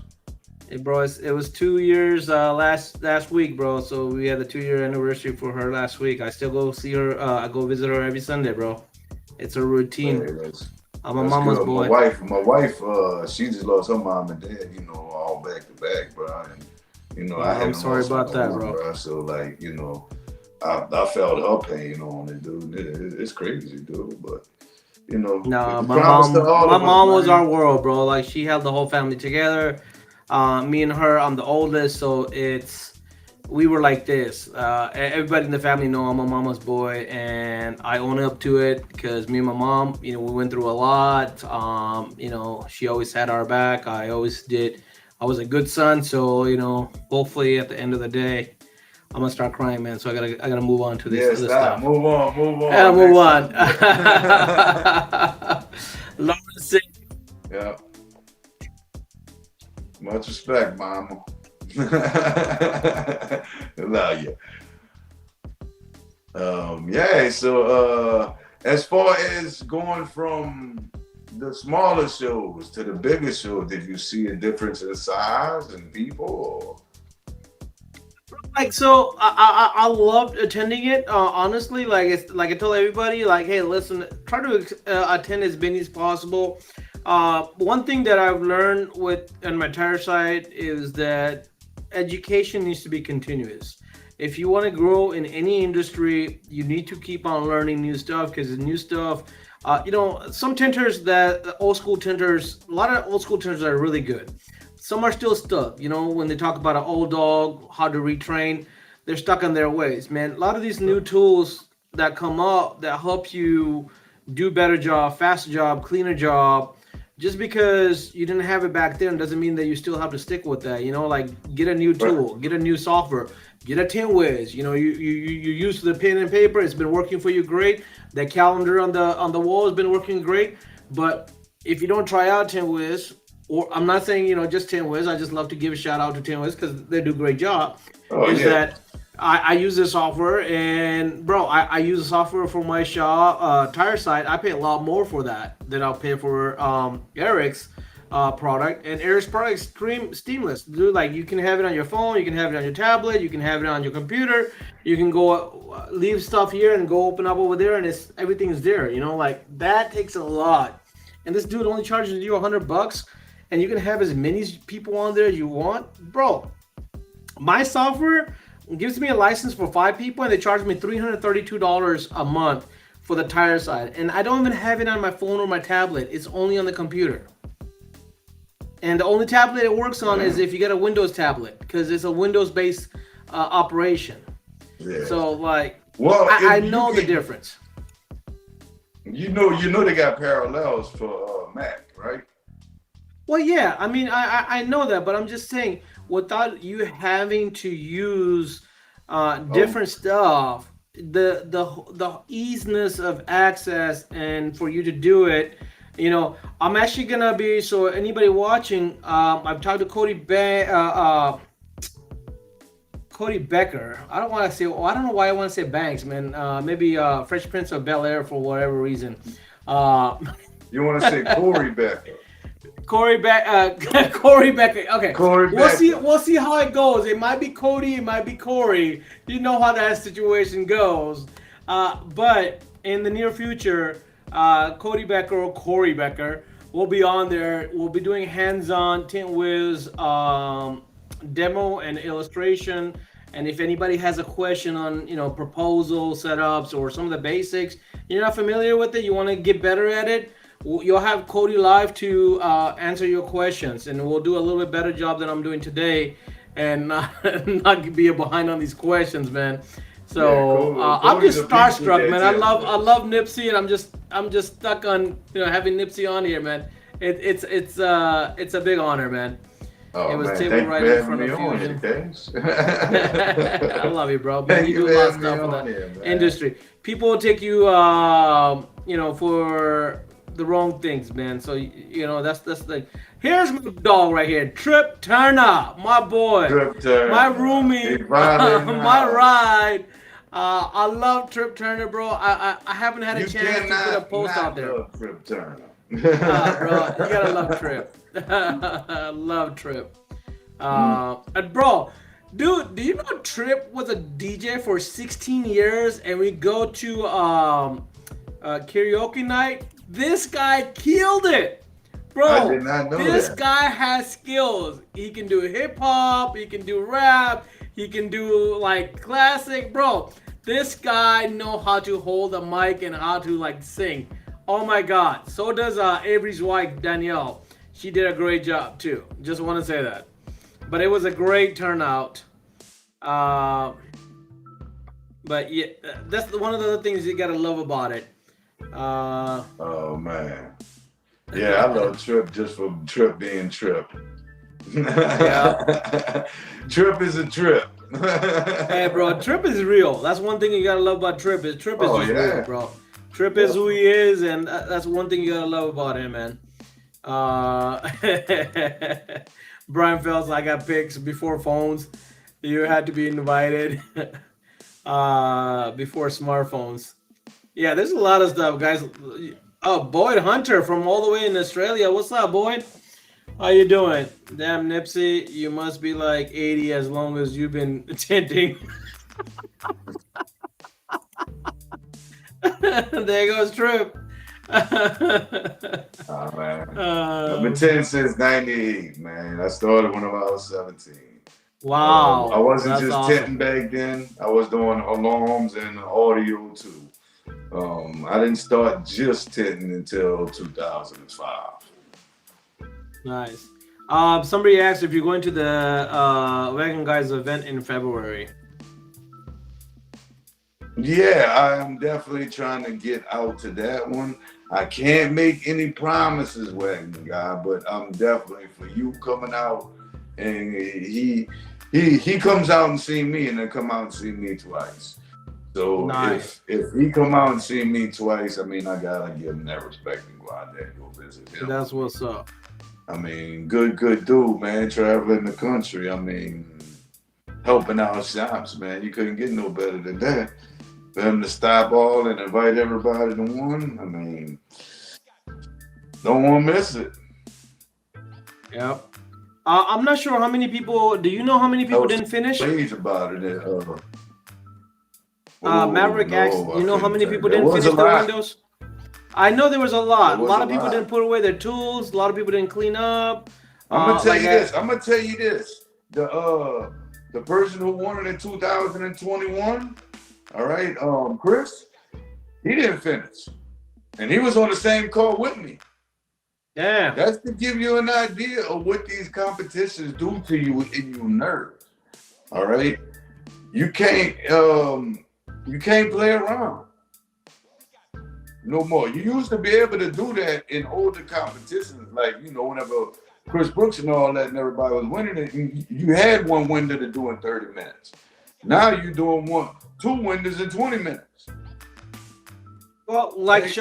Hey, bro, it was 2 years last week, bro. So we had the 2-year anniversary for her last week. I still go see her. I go visit her every Sunday, bro. It's a routine. Hey, I'm a mama's boy. My wife, she just lost her mom and dad, you know, all back to back, bro. And you know, I'm sorry about that, bro. So like, you know, I felt her pain on it, dude. It's crazy, dude. But you know, no, my mom was our world, bro. Like, she held the whole family together. Me and her, I'm the oldest, so we were like this. Everybody in the family know I'm a mama's boy, and I own up to it because me and my mom, you know, we went through a lot. You know, she always had our back. I always did. I was a good son, so you know, hopefully at the end of the day, I'm gonna start crying, man. So I gotta move on to this other stuff. Move on. Yeah, move on. Lawrence. Yeah. Much respect, mama. Love you. Yeah, so as far as going from the smaller shows to the bigger shows, did you see a difference in size and people? Or? Like, so I loved attending it. Honestly, like it's like I told everybody, like, hey, listen, try to attend as many as possible. One thing that I've learned on my tire side is that education needs to be continuous. If you want to grow in any industry, you need to keep on learning new stuff, because the new stuff, you know, some tinters old school tinters, a lot of old school tinters are really good. Some are still stuck, you know, when they talk about an old dog, how to retrain, they're stuck in their ways, man. A lot of these new tools that come up that help you do better job, faster job, cleaner job, just because you didn't have it back then doesn't mean that you still have to stick with that. You know, like get a new Right. tool, get a new software, get a tin whiz. You know, you use the pen and paper. It's been working for you great. The calendar on the wall has been working great. But if you don't try out tin whiz, or I'm not saying just tin whiz. I just love to give a shout out to tin whiz because they do a great job. Oh Is yeah. that I use this software, and bro, I use the software for my Shaw tire side. I pay a lot more for that than I'll pay for Eric's product. And Eric's product is extreme seamless. Dude, like you can have it on your phone, you can have it on your tablet, you can have it on your computer. You can go leave stuff here and go open up over there, and it's everything's there. You know, like that takes a lot. And this dude only charges you $100, and you can have as many people on there as you want, bro. My software gives me a license for 5 people, and they charge me $332 a month for the tire side. And I don't even have it on my phone or my tablet. It's only on the computer. And the only tablet it works on is if you get a Windows tablet, because it's a Windows-based operation. Yeah. So, like, Well, I if you know the can, difference. you know they got parallels for Mac, right? Well, yeah, I mean, I know that, but I'm just saying, without you having to use Oh, different stuff, the easiness of access and for you to do it, I'm actually gonna be so anybody watching. I've talked to Cody Becker. I don't want to say. Well, I don't know why I want to say Banks, man. Maybe Fresh Prince of Bel Air for whatever reason. Uh, you want to say Corey Becker? Corey Becker. Okay, Corey we'll see. Becker. We'll see how it goes. It might be Cody. It might be Corey. You know how that situation goes. But in the near future, Cody Becker or Corey Becker will be on there. We'll be doing hands-on Tint Wiz demo and illustration. And if anybody has a question on proposal setups or some of the basics, you're not familiar with it, you want to get better at it, you'll have Cody live to answer your questions, and we'll do a little bit better job than I'm doing today, and not be behind on these questions, man. Yeah, So I'm Cody's just a beast with starstruck, that man. I tip. love I love Nipsey, and I'm just stuck on having Nipsey on here, man. It's a big honor, man. It Oh was man, table thank you right for in having front me of on here, Fusion. Cash. I love you, bro. Man, Thank you you do for a lot of having me stuff in on the here, man. industry. People will take you, for the wrong things, man. So that's like, here's my dog right here, Trip Turner, my boy, Trip my Turner. He roomie, finally in the my house. ride. I love Trip Turner, bro. I haven't had a You chance to put a cannot post out not there. love Trip Turner. Bro, you gotta love Trip. Love Trip. Mm. And bro, dude, do you know Trip was a DJ for 16 years, and we go to karaoke night? This guy killed it, I did bro. not know This that. guy has skills. He can do hip hop. He can do rap. He can do like classic, bro. This guy know how to hold a mic and how to like sing. Oh my God. So does Avery's wife Danielle. She did a great job too. Just want to say that. But it was a great turnout. Uh, but yeah, that's one of the other things you gotta love about it. Uh, Oh man. Yeah, I love Trip just for Trip being Trip. yeah. Trip is a trip. Hey, bro, Trip is real. That's one thing you gotta love about Trip. Trip is Oh just real, yeah. bro. Trip is who Definitely. he is, and that's one thing you gotta love about him, man. Uh, Brian Phelps, I got pics before phones. You had to be invited before smartphones. Yeah, there's a lot of stuff, guys. Oh, Boyd Hunter from all the way in Australia. What's up, Boyd? How you doing? Damn, Nipsey, you must be like 80 as long as you've been tinting. There goes Trip. Oh man. I've been um, tinting since '98, man. I started when I was 17. I wow, wasn't that's just awesome. tinting back then. I was doing alarms and audio too. I didn't start just tinting until 2005. Nice. Somebody asked if you're going to the Wagon Guys event in February. Yeah, I am definitely trying to get out to that one. I can't make any promises, Wagon guy, but I'm definitely for you coming out, and he comes out and see me, and then come out and see me twice. So Nice. if he come out and see me twice, I mean I gotta give him that respect and go out there and go visit him. That's what's up. I mean, good dude, man. Traveling the country. I mean, helping out shops, man. You couldn't get no better than that. For him to stop all and invite everybody to one, I mean, don't want to miss it. Yep. I'm not sure how many people. Do you know how many I people was didn't finish? rage about it. Oh Maverick X. no, You I know how couldn't many tell. people There didn't was finish a their lot. windows? I know there was a There lot. A was lot a of people didn't lot. put away their tools. A lot of people didn't clean up. I'm gonna tell Like you that. this. I'm gonna tell you this. The person who won it in 2021, all right, Chris, he didn't finish, and he was on the same call with me. Yeah. That's to give you an idea of what these competitions do to you in your nerves. All right, you can't play around no more. You used to be able to do that in older competitions, like whenever Chris Brooks and all that, and everybody was winning it. You had one window to do in 30 minutes. Now you're doing two windows in 20 minutes. Well, like Right?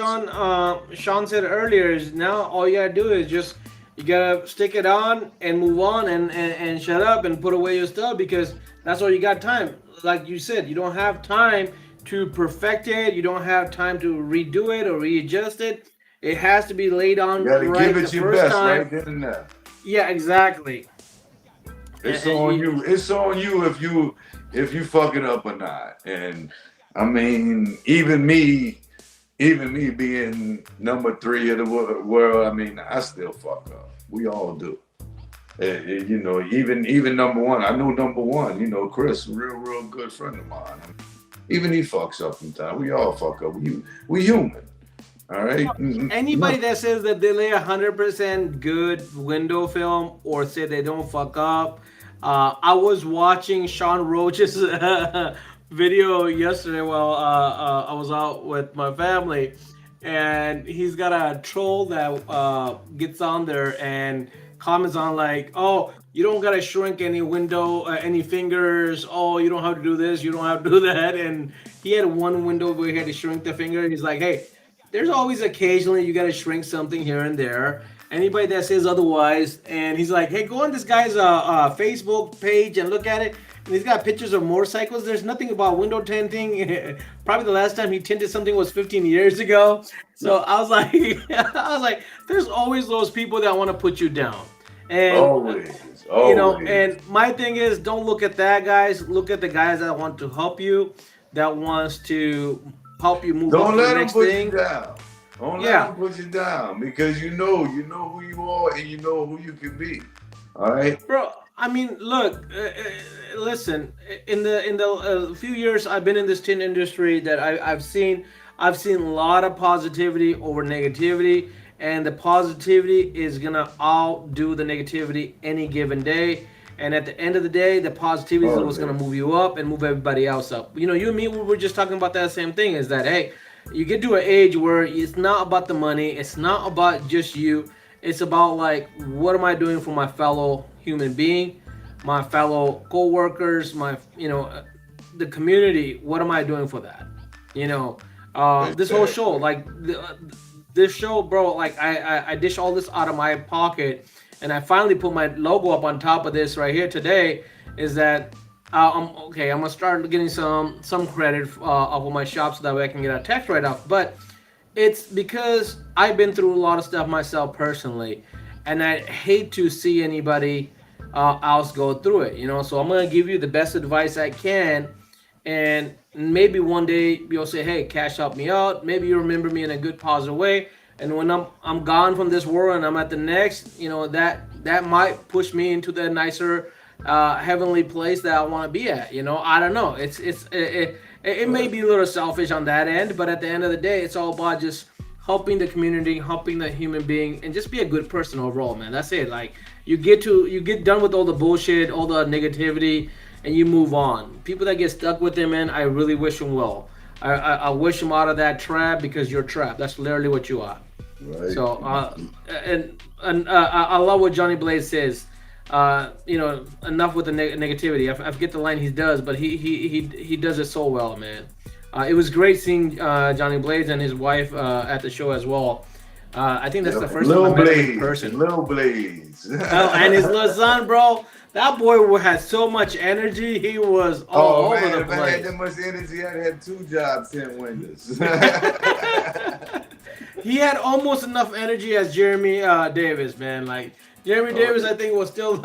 Sean said earlier, is now all you gotta do is just you gotta stick it on and move on and shut up and put away your stuff because that's all you got time. Like you said, you don't have time to perfect it. You don't have time to redo it or readjust it. It has to be laid You on got to give right the it your first best time. right then and there. Yeah, exactly. And, It's and on you, you. It's on you if you fuck it up or not. And I mean, even me being number three of the world, I mean, I still fuck up. We all do. Even number one. I know number one. Chris, a real good friend of mine. Even he fucks up sometimes. We all fuck up. We human. All right. anybody that says that they lay 100% good window film or say they don't fuck up. I was watching Sean Roach's video yesterday while I was out with my family, and he's got a troll that gets on there and comments on like, "Oh, you don't gotta shrink any window, any fingers. Oh, you don't have to do this. You don't have to do that." And he had one window where he had to shrink the finger. He's like, "Hey, there's always occasionally you got to shrink something here and there. Anybody that says otherwise," and he's like, "Hey, go on this guy's Facebook page and look at it. And he's got pictures of motorcycles. There's nothing about window tinting. Probably the last time he tinted something was 15 years ago." So I was like, I was like, there's always those people that want to put you down, and Always, always. and my thing is, don't look at that guys. Look at the guys that want to help you, that wants to help you move up Don't to the let them next put you thing. down. Don't let Yeah, them put you down because you know who you are and you know who you can be. All right. bro. I mean, look, listen. In the few years I've been in this tin industry, that I've seen a lot of positivity over negativity, and the positivity is gonna outdo the negativity any given day. And at the end of the day, the positivity is what's gonna Always. move you up and move everybody else up. You and me, we were just talking about that same thing. Is that, hey, you get to an age where it's not about the money, it's not about just you. It's about like, what am I doing for my fellow human being, my fellow co-workers, the community? What am I doing for that? You know, this whole show, Exactly. like this show, bro. Like I dish all this out of my pocket, and I finally put my logo up on top of this right here today. Is that okay? I'm gonna start getting some credit off of my shop so that way I can get a tax write off. But it's because I've been through a lot of stuff myself personally, and I hate to see anybody else go through it. So I'm gonna give you the best advice I can, and maybe one day you'll say, "Hey, Cash helped me out." Maybe you remember me in a good, positive way. And when I'm gone from this world and I'm at the next, that might push me into the nicer, heavenly place that I want to be at. I don't know. It may Right. be a little selfish on that end, but at the end of the day, it's all about just helping the community, helping the human being, and just be a good person overall, man. That's it. Like, you get done with all the bullshit, all the negativity, and you move on. People that get stuck with it, man, I really wish them well. I wish him out of that trap because you're trapped. That's literally what you are. Right. So I love what Johnny Blaze says. Enough with the negativity. I forget the line he does, but he does it so well, man. It was great seeing Johnny Blaze and his wife at the show as well. I think that's the Yep. And first time I Lil met him in Blaze. And person. Lil Blaze. Oh, and his little son, bro. That boy had so much energy. He was Oh all over man, the if I had place. that much energy, I'd have 2 jobs, 10 windows. He had almost enough energy as Jeremy Davis, man. Like Jeremy Oh, Davis, I think was still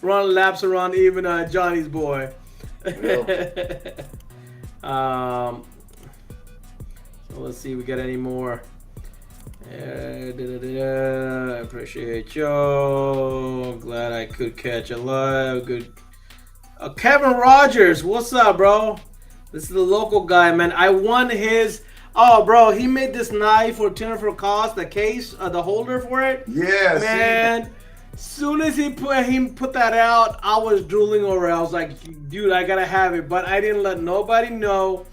running laps around even Johnny's boy. yep. um, so let's see, we got any more. I appreciate you. Glad I could catch a live. Good. Kevin Rogers, what's up, bro? This is the local guy, man. I won his. Oh, bro, he made this knife for Jennifer Cost, the case, the holder for it. Yeah, see, Man, soon as he put that out, I was drooling over it. I was like, dude, I gotta have it. But I didn't let nobody know.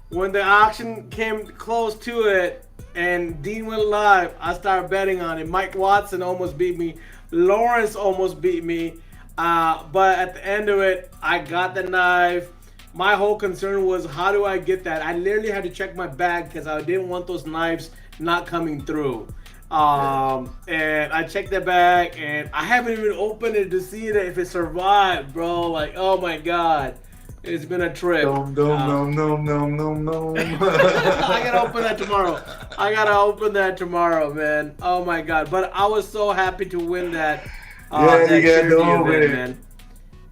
When the auction came close to it and Dean went live, I started betting on it. Mike Watson almost beat me. Lawrence almost beat me. But at the end of it, I got the knife. My whole concern was, how do I get that? I literally had to check my bag because I didn't want those knives not coming through. And I checked the bag, and I haven't even opened it to see that if it survived, bro. Like, oh my god, it's been a trip. no, no, no, no, no, no. I gotta open that tomorrow. Man. Oh my god! But I was so happy to win that. Yeah, that you got to charity open event, it. man.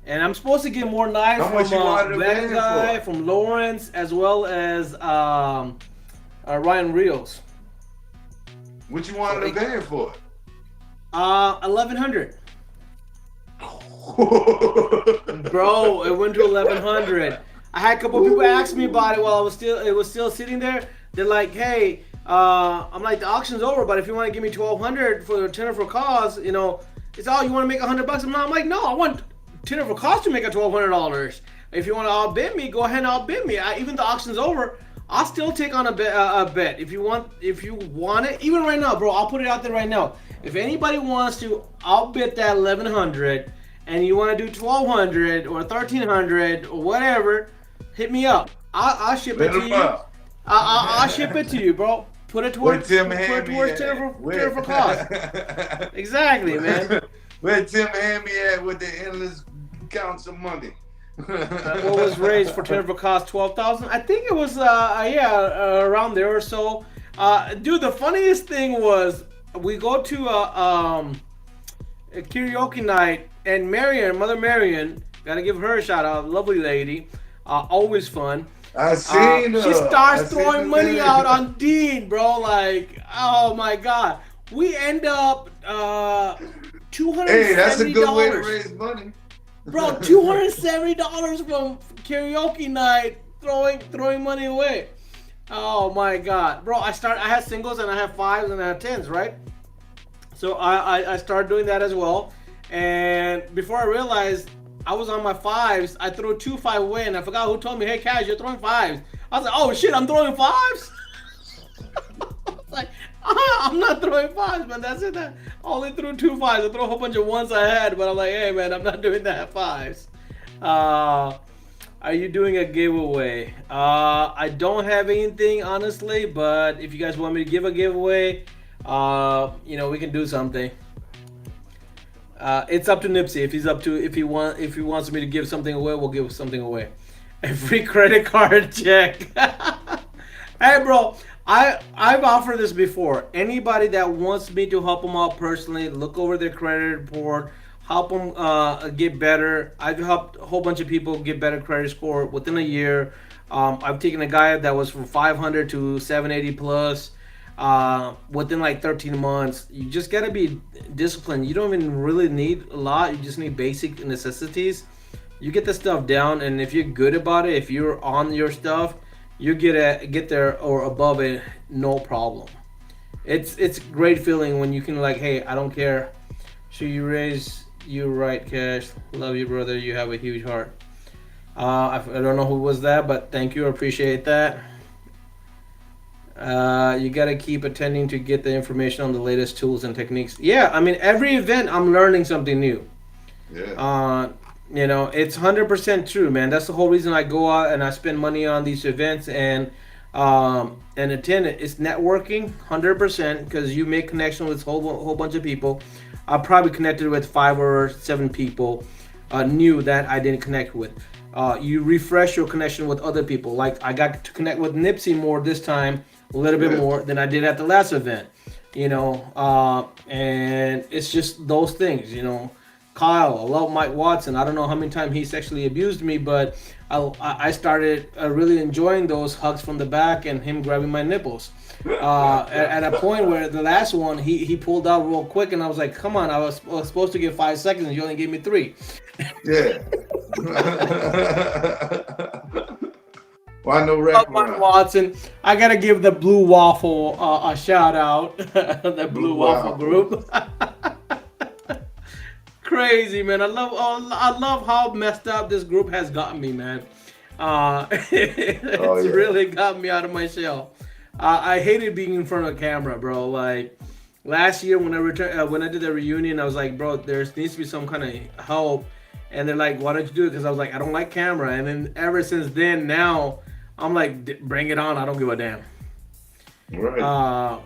And I'm supposed to get more knives How much from you wanted to that win guy, for? from Lawrence, as well as Ryan Rios. What you wanted to ban for? 1100. Bro, it went to 1100. I had a couple people ask me about it while it was still sitting there. They're like, hey, I'm like, the auction's over, but if you want to give me 1200 for the tender for cause, it's all you want to make $100. I'm like, no, I want tender for cause to make a $1,200. If you want to outbid me, go ahead and outbid me. Even the auction's over, I'll still take on a bet. If you want it, even right now, bro, I'll put it out there right now. If anybody wants to outbid that 1100 and you want to do 1200 or 1300 or whatever, hit me up. I'll ship it to you. I'll ship it to you, bro. Put it towards tender for cause. Exactly, man. Where Tim Hammy at with the endless counts of money? What was raised for tender for cause? 12,000. I think it was around there or so. Dude, the funniest thing was we go to a karaoke night, and Mother Marion, gotta give her a shout out, lovely lady, always fun. I seen her. She starts throwing money out on Dean, bro. Like, oh my god, we end up $270. Hey, that's a good way to raise money, bro. $270 from karaoke night, throwing money away. Oh my god, bro. I had singles and I have fives and I have tens, right? So I started doing that as well. And before I realized I was on my fives, I threw 2 5 away, and I forgot who told me, hey Cash, you're throwing fives. I was like, oh shit, I'm throwing fives? Like, I'm not throwing fives, man. That's it. I only threw 2 fives. I threw a whole bunch of ones I had, but I'm like, hey man, I'm not doing that fives. Are you doing a giveaway? I don't have anything, honestly, but if you guys want me to give a giveaway, we can do something. It's up to Nipsey. If he wants me to give something away, we'll give something away. A free credit card check. Hey, bro, I've offered this before. Anybody that wants me to help them out personally, look over their credit report, help them get better. I've helped a whole bunch of people get better credit score within a year. I've taken a guy that was from 500 to 780 plus. Within like 13 months. You just gotta be disciplined. You don't even really need a lot. You just need basic necessities. You get the stuff down, and if you're good about it, if you're on your stuff, you get there or above it, no problem. It's great feeling when you can like, hey, I don't care. Should you raise you right, Cash? Love you, brother. You have a huge heart. I don't know who was that, but thank you. Appreciate that. You got to keep attending to get the information on the latest tools and techniques. Yeah, I mean, every event I'm learning something new. Yeah. Uh, it's 100% true, man. That's the whole reason I go out and I spend money on these events and attend it. It's networking, 100%, because you make connection with a whole bunch of people. I probably connected with 5 or 7 people new that I didn't connect with. You refresh your connection with other people. Like I got to connect with Nipsey more this time, a little bit Yeah. more than I did at the last event. And it's just those things. Kyle, I love Mike Watson. I don't know how many times he sexually abused me, but I started really enjoying those hugs from the back and him grabbing my nipples. At a point where the last one, he pulled out real quick, and I was like, come on, I was supposed to get 5 seconds, and you only gave me 3. Yeah. Why no Love Mike wraparound? Watson. I got to give the Blue Waffle a shout out, the Blue Waffle group. Crazy, man. I love how messed up this group has gotten me, man. Oh It's yeah. really got me out of my shell. I hated being in front of a camera, bro. Like last year when I returned, when I did the reunion, I was like, bro, there needs to be some kind of help. And they're like, why don't you do it? Because I was like, I don't like camera. And then ever since then, now I'm like, Bring it on. I don't give a damn." Right. Uh,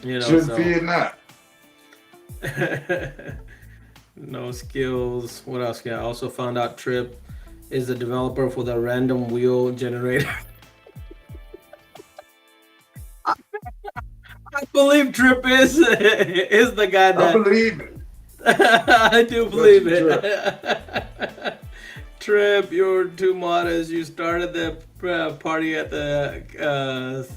Shouldn't so fear not. no skills. What else? I also found out Trip is the developer for the random wheel generator. I believe Trip is the guy I that believe it. I do Got you, believe it. Trip, you're too modest. You started the party at the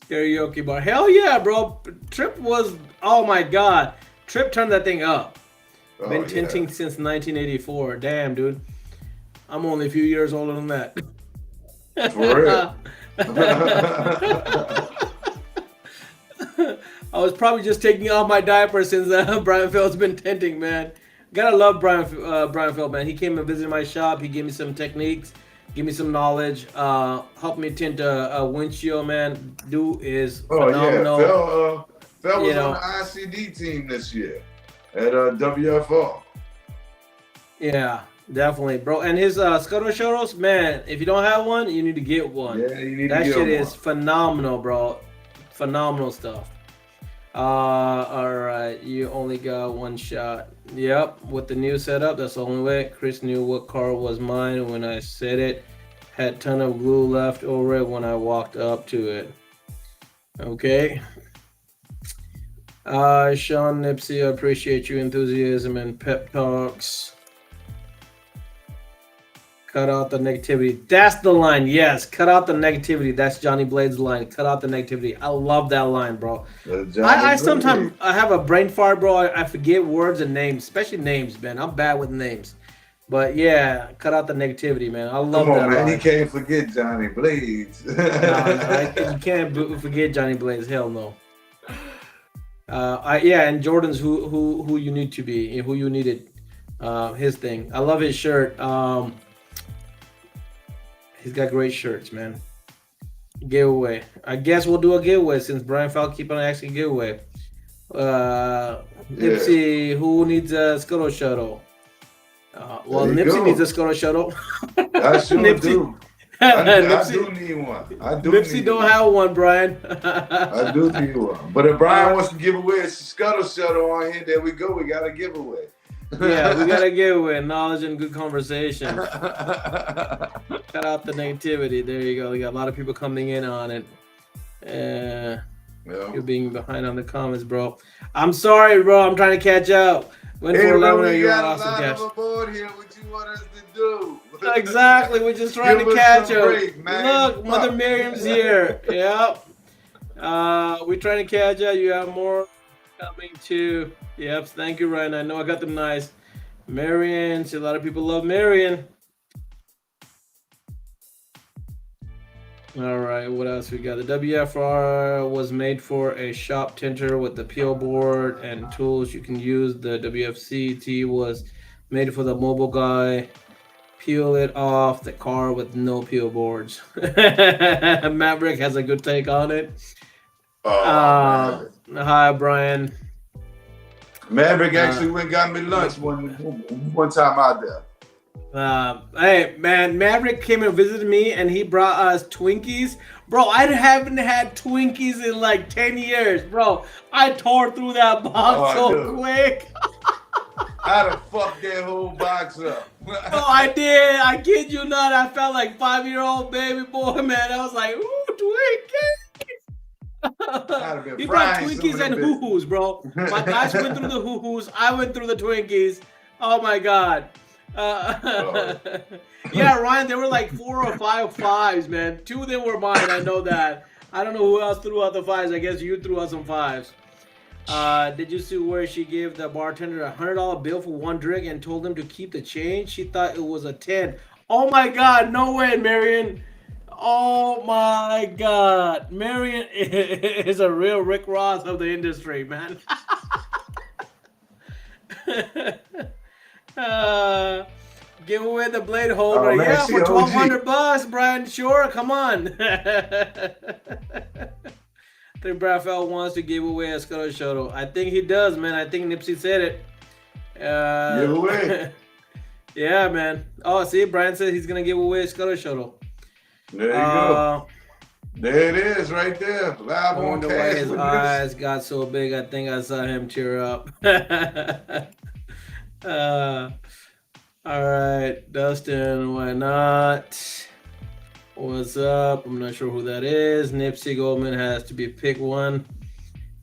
karaoke bar. Hell yeah, bro. Trip was, oh my god. Trip turned that thing up. Oh Been yeah. tinting since 1984. Damn, dude. I'm only a few years older than that. For real. I was probably just taking off my diaper since Brian Feld's been tinting, man. Gotta love Brian Feld, man. He came and visited my shop. He gave me some techniques, gave me some knowledge, helped me tint a windshield, man. Dude is Oh yeah. phenomenal. Phil You was on know, the ICD team this year at WFR. yeah, definitely, bro. And his Scuttle Shuttles, man, if you don't have one, you need to get one. Yeah, you need to That get shit him is one. phenomenal, bro. Phenomenal stuff. All right, you only got one shot. Yep, with the new setup, that's the only way. Chris knew what car was mine when I said it. Had ton of glue left over it when I walked up to it. Okay. Sean Nipsey, I appreciate your enthusiasm and pep talks. Cut out the negativity. That's the line. Yes, cut out the negativity. That's Johnny Blade's line. Cut out the negativity. I love that line, bro. I sometimes I have a brain fart, bro. I forget words and names, especially names, man. I'm bad with names. But yeah, cut out the negativity, man. I love Come on, that man. line. He can't forget Johnny Blades. No, you can't forget Johnny Blaze. Hell no. And Jordan's who you need to be, who you needed. His thing. I love his shirt. He's got great shirts, man. Giveaway. I guess we'll do a giveaway since Brian Fowle keep on asking giveaway. Nipsey, who needs a Scuttle Shuttle? Nipsey needs a Scuttle Shuttle. I sure Nipsey. do. I do need one. Nipsey don't have one, Brian. I do need one. But if Brian wants to give away a Scuttle Shuttle on here, there we go. We got a giveaway. Yeah, we got a giveaway. Knowledge and good conversation. Cut out the negativity. There you go. We got a lot of people coming in on it. You're being behind on the comments, bro. I'm sorry, bro. I'm trying to catch up. Went for 11. You got a lot of aboard here. What you want us to do? Exactly. We're just trying to catch up. Look, Mother Miriam's here. Yep. We're trying to catch up. You have more coming too. Yep. Thank you, Ryan. I know I got them nice. Marion. See, a lot of people love Marion. All right, what else we got? The WFR was made for a shop tinter with the peel board and tools you can use. The WFCT was made for the mobile guy. peel it off the car with no peel boards. Maverick has a good take on it. Oh man, Hi, Brian. Maverick actually went and got me lunch one time out there. Hey, man, Maverick came and visited me, and he brought us Twinkies. Bro, I haven't had Twinkies in like 10 years, bro. I tore through that box so quick. I'd have fucked that whole box up. Oh, I did. I kid you not. I felt like 5-year-old baby boy, man. I was like, ooh, Twinkies. He brought Twinkies and hoo-hoos, bro. My guys went through the hoo-hoos. I went through the Twinkies. Oh, my God. Yeah, Ryan, there were like 4 or 5 fives, man. 2 of them were mine. I know that. I don't know who else threw out the fives. I guess you threw out some fives. Did you see where she gave the bartender a $100 bill for one drink and told him to keep the change? She thought it was a 10. Oh my God, no way, Marion. Oh my God, Marion is a real Rick Ross of the industry, man. Give away the blade holder. Oh, man, yeah, for $1,200, Brian. Sure, come on. I think Raphael wants to give away a Scuttle Shuttle. I think he does, man. I think Nipsey said it. Give away. Yeah, man. Oh, see, Brian said he's gonna give away a Scuttle Shuttle. There you go. There it is, right there. Live on KASH. Why his eyes got so big. I think I saw him tear up. All right, Dustin. Why not? What's up? I'm not sure who that is. Nipsy Goldman has to be pick one.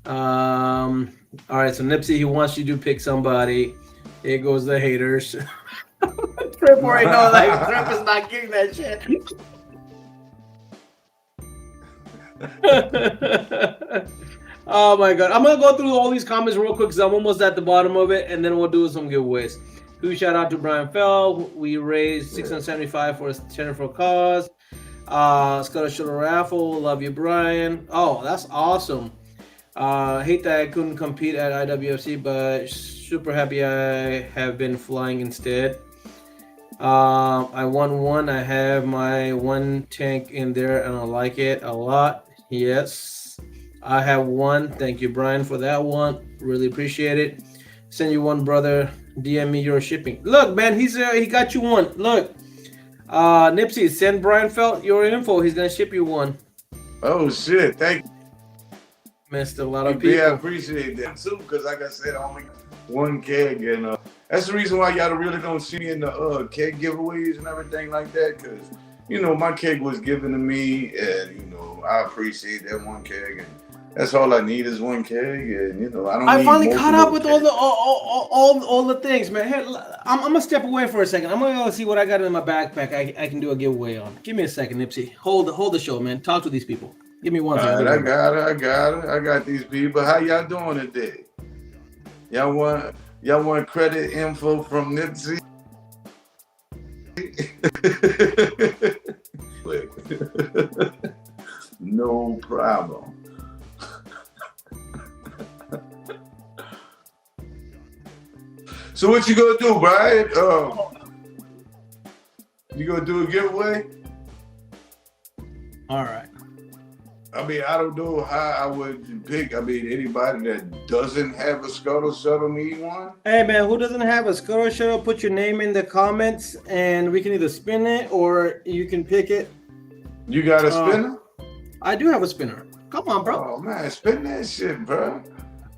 All right, so Nipsey, he wants you to pick somebody. Here goes the haters. Trip already knows like Trip is not getting that shit. Oh my God. I'm gonna go through all these comments real quick because I'm almost at the bottom of it, and then we'll do some giveaways. Huge shout out to Brian Fell. We raised $675 for a Center for a Cause. Scuttle Shuttle raffle. Love you, Brian. Oh, that's awesome. Hate that I couldn't compete at IWFC, but super happy I have been flying instead. I won one. I have my one tank in there, and I like it a lot. Yes, I have one. Thank you, Brian, for that one. Really appreciate it. Send you one, brother. DM me your shipping. Look, man, he got you one. Look. Nipsey, send Brian Felt your info. He's gonna ship you one. Oh shit! Thank you. Missed a lot of people. Yeah, I appreciate that too. Because like I said, I only one keg, and that's the reason why y'all really don't see me in the keg giveaways and everything like that. Because my keg was given to me, and I appreciate that one keg, and that's all I need is one keg, and I don't. I finally caught up with all the things, man. Here, I'm gonna step away for a second. I'm gonna go see what I got in my backpack. I can do a giveaway on. Give me a second, Nipsey. Hold the show, man. Talk to these people. Give me one second. I got it. I got these people. How y'all doing today? Y'all want credit info from Nipsey? No problem. So what you gonna do, Brian? You gonna do a giveaway? All right. I mean, I don't know how I would pick. I mean, anybody that doesn't have a Scuttle Shuttle need one? Hey, man, who doesn't have a Scuttle Shuttle? Put your name in the comments, and we can either spin it or you can pick it. You got a spinner? I do have a spinner. Come on, bro. Oh, man, spin that shit, bro.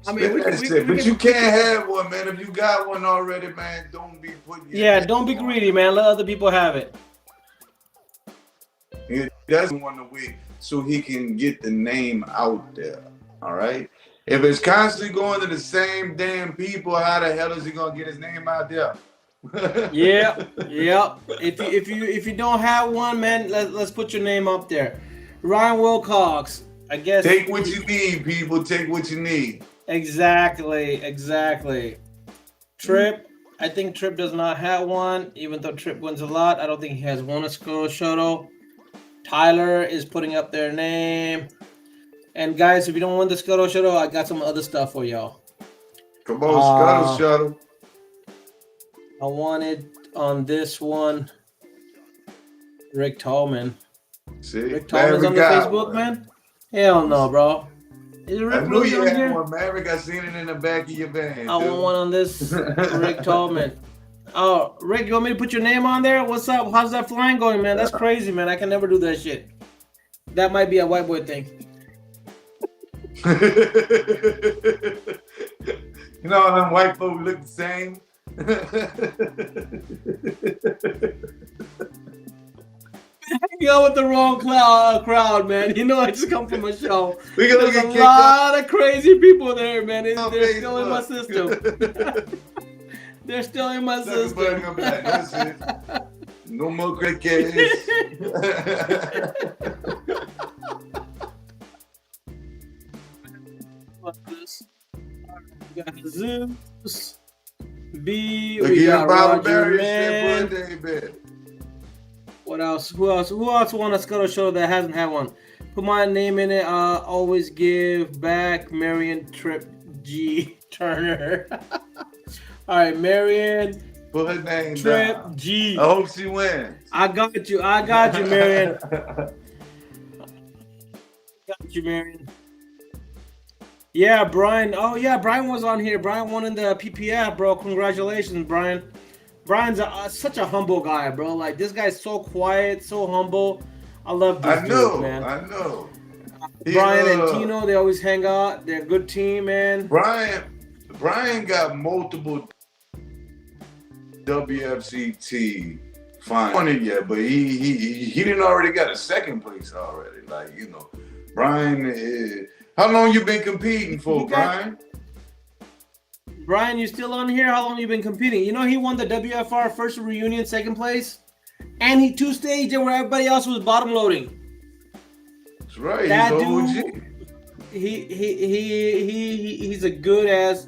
But you can't have one, man. If you got one already, man, don't be putting. Don't be greedy, man. Let other people have it. He doesn't want to wait so he can get the name out there. All right. If it's constantly going to the same damn people, how the hell is he gonna get his name out there? Yeah. If you don't have one, man, let's put your name up there. Ryan Wilcox, I guess. Take what you need, people. Take what you need. Exactly. Trip, I think Trip does not have one, even though Trip wins a lot. I don't think he has one Scuttle Shuttle. Tyler is putting up their name. And guys, if you don't want the Scuttle Shuttle, I got some other stuff for y'all. Come on, Scuttle Shuttle. I wanted on this one. Rick Tallman. See, Rick Tallman's on the Facebook, man? Hell no, bro. Is I Rick knew really you on had here? one, Maverick. I seen it in the back of your van, I want one on this Rick dude. Tallman. Oh, Rick, you want me to put your name on there? What's up? How's that flying going, man? That's crazy, man. I can never do that shit. That might be a white boy thing. You know how them white folks look the same? You go with the wrong crowd, man. You know, I just come from a show. We gonna There's get a kicked lot of crazy people there, man. off They're still in my Facebook. system. They're still in my Sucker system. button come back. That's it. No more crickets. We got Zeus. B. Look, We you got Bible Roger Barry Man. shit, boy, What else? Who else? Who else won a Scuttle show that hasn't had one? Put my name in it. Always give back. Marion Trip G Turner. All right, Marion Put her name Trip down. G. I hope she wins. I got you. I got you, Marion. Got you, Marion. Yeah, Brian. Oh, yeah, Brian was on here. Brian won in the PPF, bro. Congratulations, Brian. Brian's such a humble guy, bro. Like, this guy's so quiet, so humble. I love this dude, man. I know. Brian and Tino, they always hang out. They're a good team, man. Brian got multiple WFCT finals. Won it yet, but he didn't already got a second place already. Like, you know, Brian. How long you been competing for, Brian? Brian, you still on here? How long you been competing? You know, he won the WFR first reunion, second place, and he two-staged it where everybody else was bottom loading. That's right. That he's dude, he's a good ass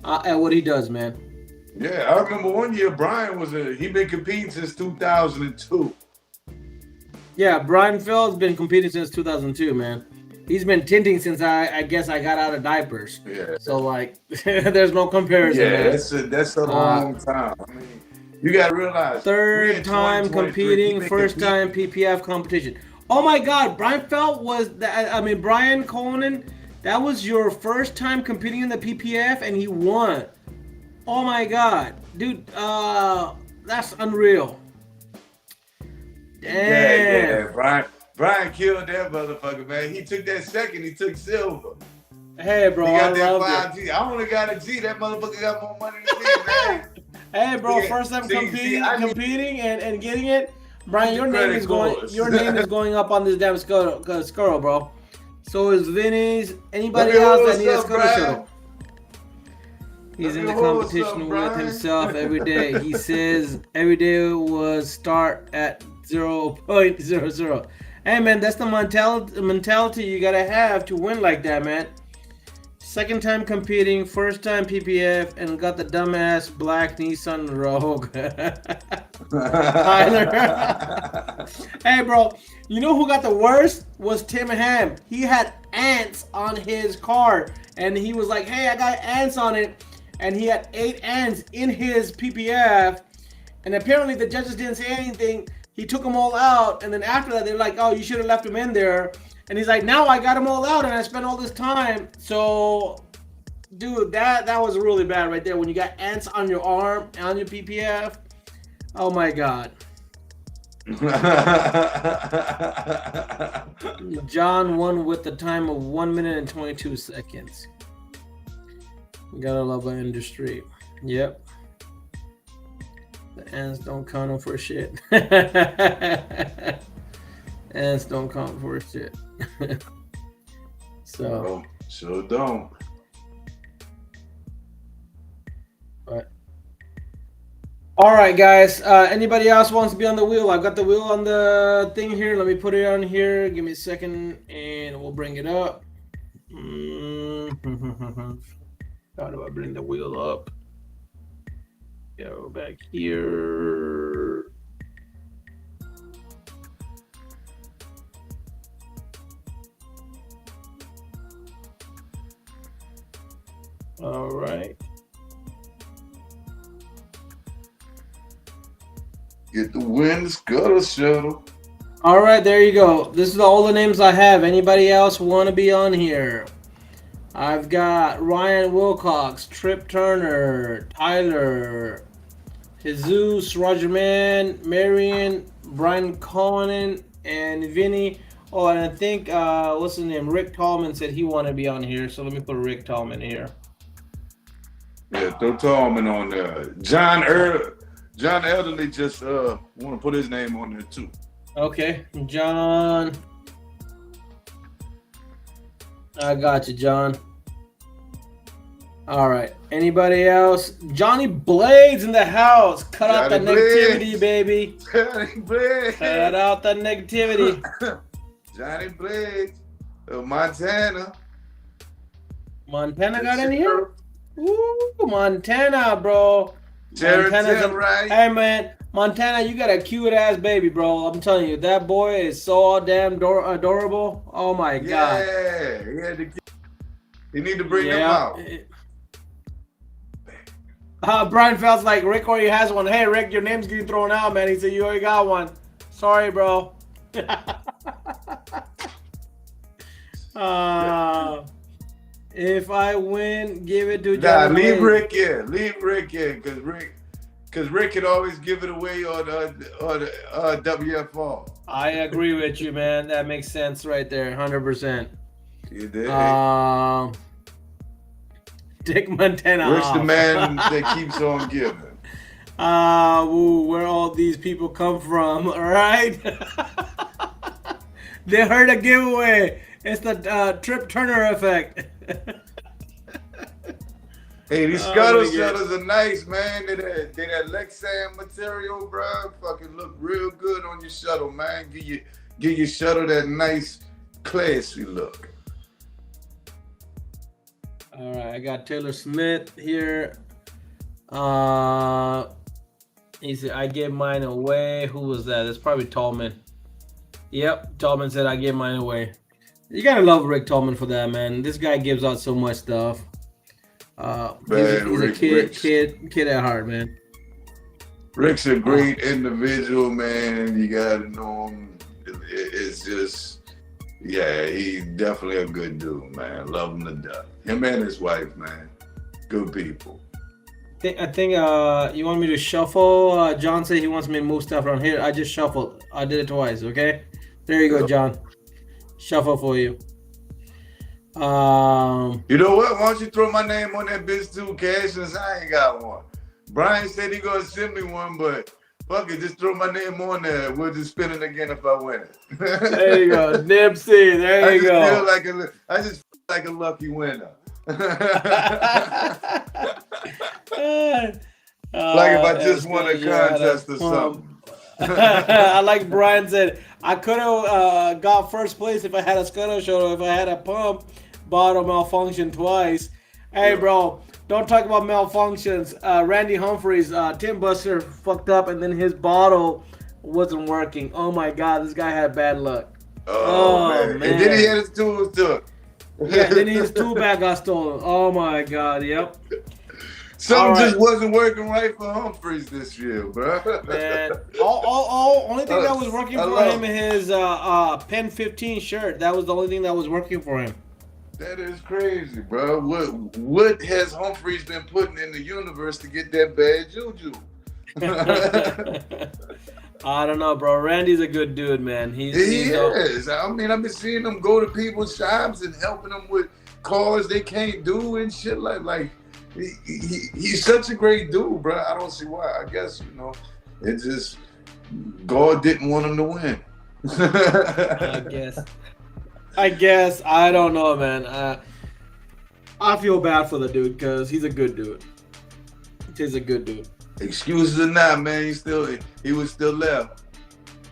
at what he does, man. Yeah, I remember one year Brian he been competing since 2002. Yeah, Brian Feld's been competing since 2002, man. He's been tinting since I guess I got out of diapers. Yeah. So like, there's no comparison. Yeah, man. that's a long time. I mean, you gotta realize. Third time competing, first time PPF competition. Oh my God, Brian Felt was that. I mean, Brian Conan, that was your first time competing in the PPF, and he won. Oh my God, dude, that's unreal. Damn. Yeah, Brian killed that motherfucker, man. He took that second. He took silver. Hey, bro, he got I that love 5G. I only got a G. That motherfucker got more money than me, man. Hey, bro, first time competing and getting it. Brian, your name is going up on this damn Skuro, bro. So is Vinny's. Anybody else that needs a Skuro shuttle? He's in the competition with himself every day. He says every day was start at 0.00. Hey, man, that's the mentality you gotta have to win like that, man. Second time competing, first time PPF, and got the dumbass black Nissan Rogue. Tyler. Hey, bro, you know who got the worst? Was Tim Ham. He had ants on his car, and he was like, hey, I got ants on it. And he had 8 ants in his PPF, and apparently the judges didn't say anything. He took them all out, and then after that, they're like, oh, you should have left them in there. And he's like, now I got them all out, and I spent all this time. So, dude, that was really bad right there. When you got ants on your arm, on your PPF. Oh, my God. John won with the time of 1 minute and 22 seconds. We gotta love our industry. Yep. The ants don't count for shit. Ants don't count for shit. So. Sure don't. But. All right, guys. Anybody else wants to be on the wheel? I've got the wheel on the thing here. Let me put it on here. Give me a second, and we'll bring it up. How do I bring the wheel up? Go back here. All right. Get the wind, Scuttle shuttle. All right, there you go. This is all the names I have. Anybody else want to be on here? I've got Ryan Wilcox, Trip Turner, Tyler, Jesus, Roger Mann, Marion, Brian Conan, and Vinny. Oh, and I think what's his name? Rick Tallman said he wanted to be on here, so let me put Rick Tallman here. Yeah, throw Tallman on there. John Elderly just want to put his name on there too. Okay, John. I got you, John. All right. Anybody else? Johnny Blades in the house. Cut out the negativity, baby. Johnny Blades. Cut out the negativity. Johnny Blades. Montana. Montana got in here? Ooh, Montana, bro. Montana's right. Hey, man. Montana, you got a cute ass baby, bro. I'm telling you, that boy is so damn adorable. Oh my god. Yeah, you need to bring him out. Brian Felt's like, Rick already has one. Hey, Rick, your name's getting thrown out, man. He said you already got one. Sorry, bro. If I win, give it to Johnny. Leave Rick in. Leave Rick in, because Rick could always give it away on WFO. I agree with you, man. That makes sense right there, 100%. You did. Dick Montana. Rick's the man that keeps on giving. Where all these people come from, all right? They heard a giveaway. It's the Trip Turner effect. Hey, these scuttle shutters are nice, man. They that Lexan material, bro. Fucking look real good on your shuttle, man. Give your shuttle that nice, classy look. All right, I got Taylor Smith here. He said, I gave mine away. Who was that? It's probably Tallman. Yep, Tallman said, I gave mine away. You gotta love Rick Tallman for that, man. This guy gives out so much stuff. He's a kid at heart, man. Rick's a great individual, man. You gotta know him. It's just, yeah, he's definitely a good dude, man. Love him to death. Him and his wife, man. Good people. I think you want me to shuffle? John said he wants me to move stuff around here. I just shuffled. I did it twice, okay? There you go, John. Shuffle for you. You know what? Why don't you throw my name on that bitch too, Cash, since I ain't got one. Brian said he gonna send me one, but fuck it, just throw my name on there. We'll just spin it again if I win it. There you go, Nipsey. There you go. I just feel like a lucky winner. Like if I just won a contest or something. I like Brian said, I could have got first place if I had a scuttle shuttle, if I had a pump. Bottle malfunctioned twice. Hey, bro, don't talk about malfunctions. Randy Humphries, Tim Buster fucked up, and then his bottle wasn't working. Oh my God, this guy had bad luck. Oh man. And then he had his tools took. Yeah, then his tool bag got stolen. Oh my God, yep. Something just wasn't working right for Humphries this year, bro. Man, only thing that was working for him is his Pen 15 shirt. That was the only thing that was working for him. That is crazy, bro. What has Humphries been putting in the universe to get that bad juju? I don't know, bro. Randy's a good dude, man. He is. I mean, I've been seeing him go to people's shops and helping them with cars they can't do and shit like. He's such a great dude, bro. I don't see why. I guess, it's just God didn't want him to win. I guess. I don't know, man. I feel bad for the dude because he's a good dude. He's a good dude. Excuses or not, man, he was still left.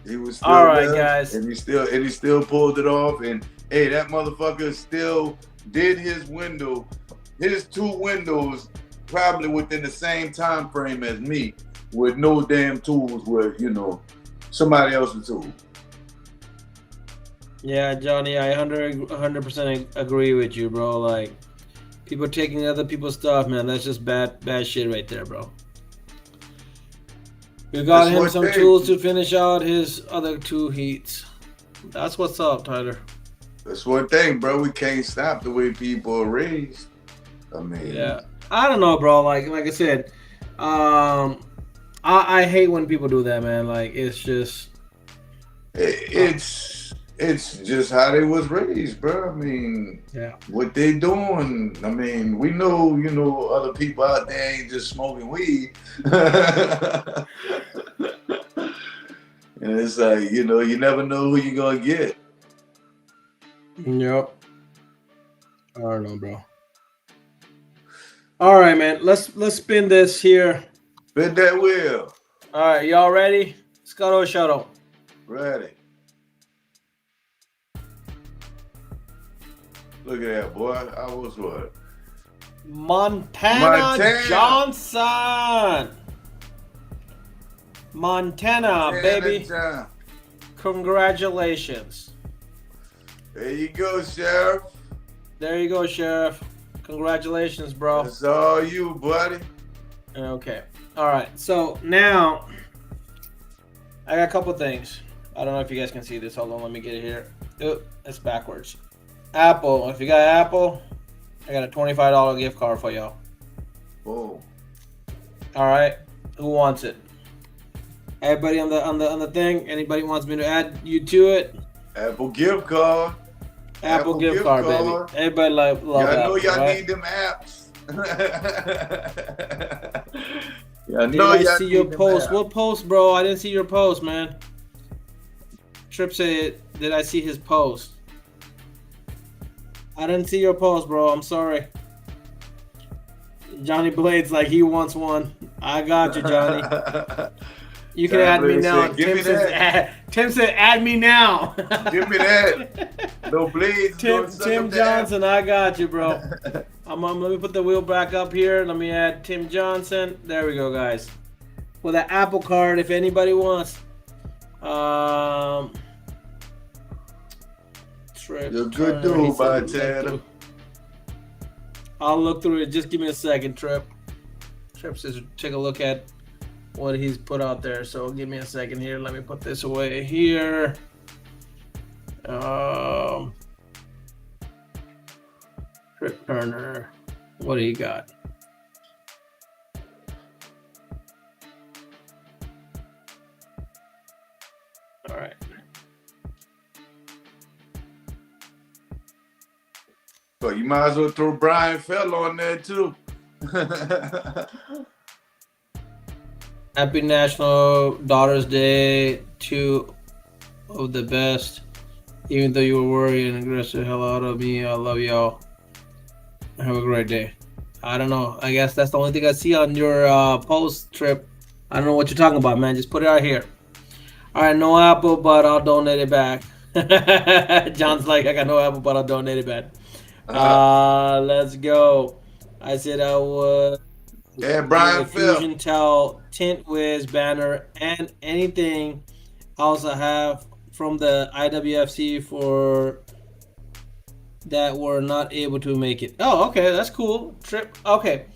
He was still all right, left, guys. And he still pulled it off. And hey, that motherfucker still did his two windows probably within the same time frame as me, with no damn tools, with somebody else's tool. Yeah, Johnny, I 100% agree with you, bro. Like, people taking other people's stuff, man, that's just bad shit right there, bro. We got That's him what some they- tools to finish out his other 2 heats. That's what's up, Tyler. That's one thing, bro. We can't stop the way people are raised. I mean, Yeah, I don't know, bro. Like I said, I hate when people do that, man. Like it's just it's just how they was raised, bro. I mean, yeah. what they doing. I mean, we know, other people out there ain't just smoking weed. And it's like, you never know who you're gonna get. Yep. I don't know, bro. All right, man. Let's spin this here. Spin that wheel. All right, y'all ready? Scuttle shuttle. Ready. Look at that, boy. I was what? Montana Johnson. Montana, baby. John. Congratulations. There you go, Sheriff. There you go, Sheriff. Congratulations, bro. That's all you, buddy. Okay. All right. So now I got a couple things. I don't know if you guys can see this. Hold on. Let me get it here. Oh, it's backwards. Apple. If you got Apple, I got a $25 gift card for y'all. Boom. All right. Who wants it? Everybody on the thing. Anybody wants me to add you to it? Apple gift card. Apple gift card, baby. Everybody love y'all Apple. Know y'all right? need them apps. Did I see your post? What post, bro? I didn't see your post, man. Trip said, did I see his post? I didn't see your post, bro. I'm sorry. Johnny Blades like he wants one. I got you, Johnny. You can add me now. Tim said, add me now. Give me that. No blades. Tim Johnson, I got you, bro. Let me put the wheel back up here. Let me add Tim Johnson. There we go, guys. With an Apple card, if anybody wants. Trip. You're a good dude, Montana. I'll look through it. Just give me a second, Trip. Trip says take a look at what he's put out there. So give me a second here. Let me put this away here. Trip Turner. What do you got? All right. So you might as well throw Brian Fell on there too. Happy National Daughters Day. 2 of the best. Even though you were worried and aggressed the hell out of me, I love y'all. Have a great day. I don't know. I guess that's the only thing I see on your post, Trip. I don't know what you're talking about, man. Just put it out here. All right, no Apple, but I'll donate it back. John's like, I got no Apple, but I'll donate it back. Let's go. I said I would. Yeah, Brian Fusion Towel, Tint Wiz banner, and anything else I have from the IWFC for that were not able to make it. Oh, okay, that's cool. Trip. Okay,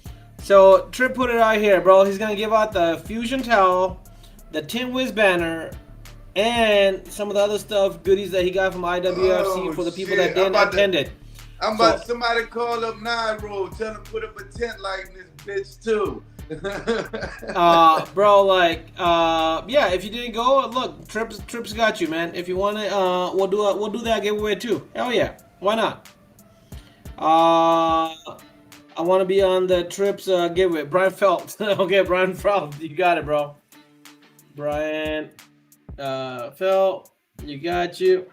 so Trip put it out here, bro. He's gonna give out the Fusion Towel, the Tint Wiz banner, and some of the other stuff, goodies that he got from IWFC for the people that didn't attend it. I'm about somebody call up Nairo, tell him put up a tent like this bitch too. Bro, like, yeah, if you didn't go, look, Trips got you, man. If you want to, we'll do that giveaway too. Hell yeah, why not? I want to be on the Trips giveaway. Brian Felt, okay, Brian Felt, you got it, bro. Brian Felt, you got you.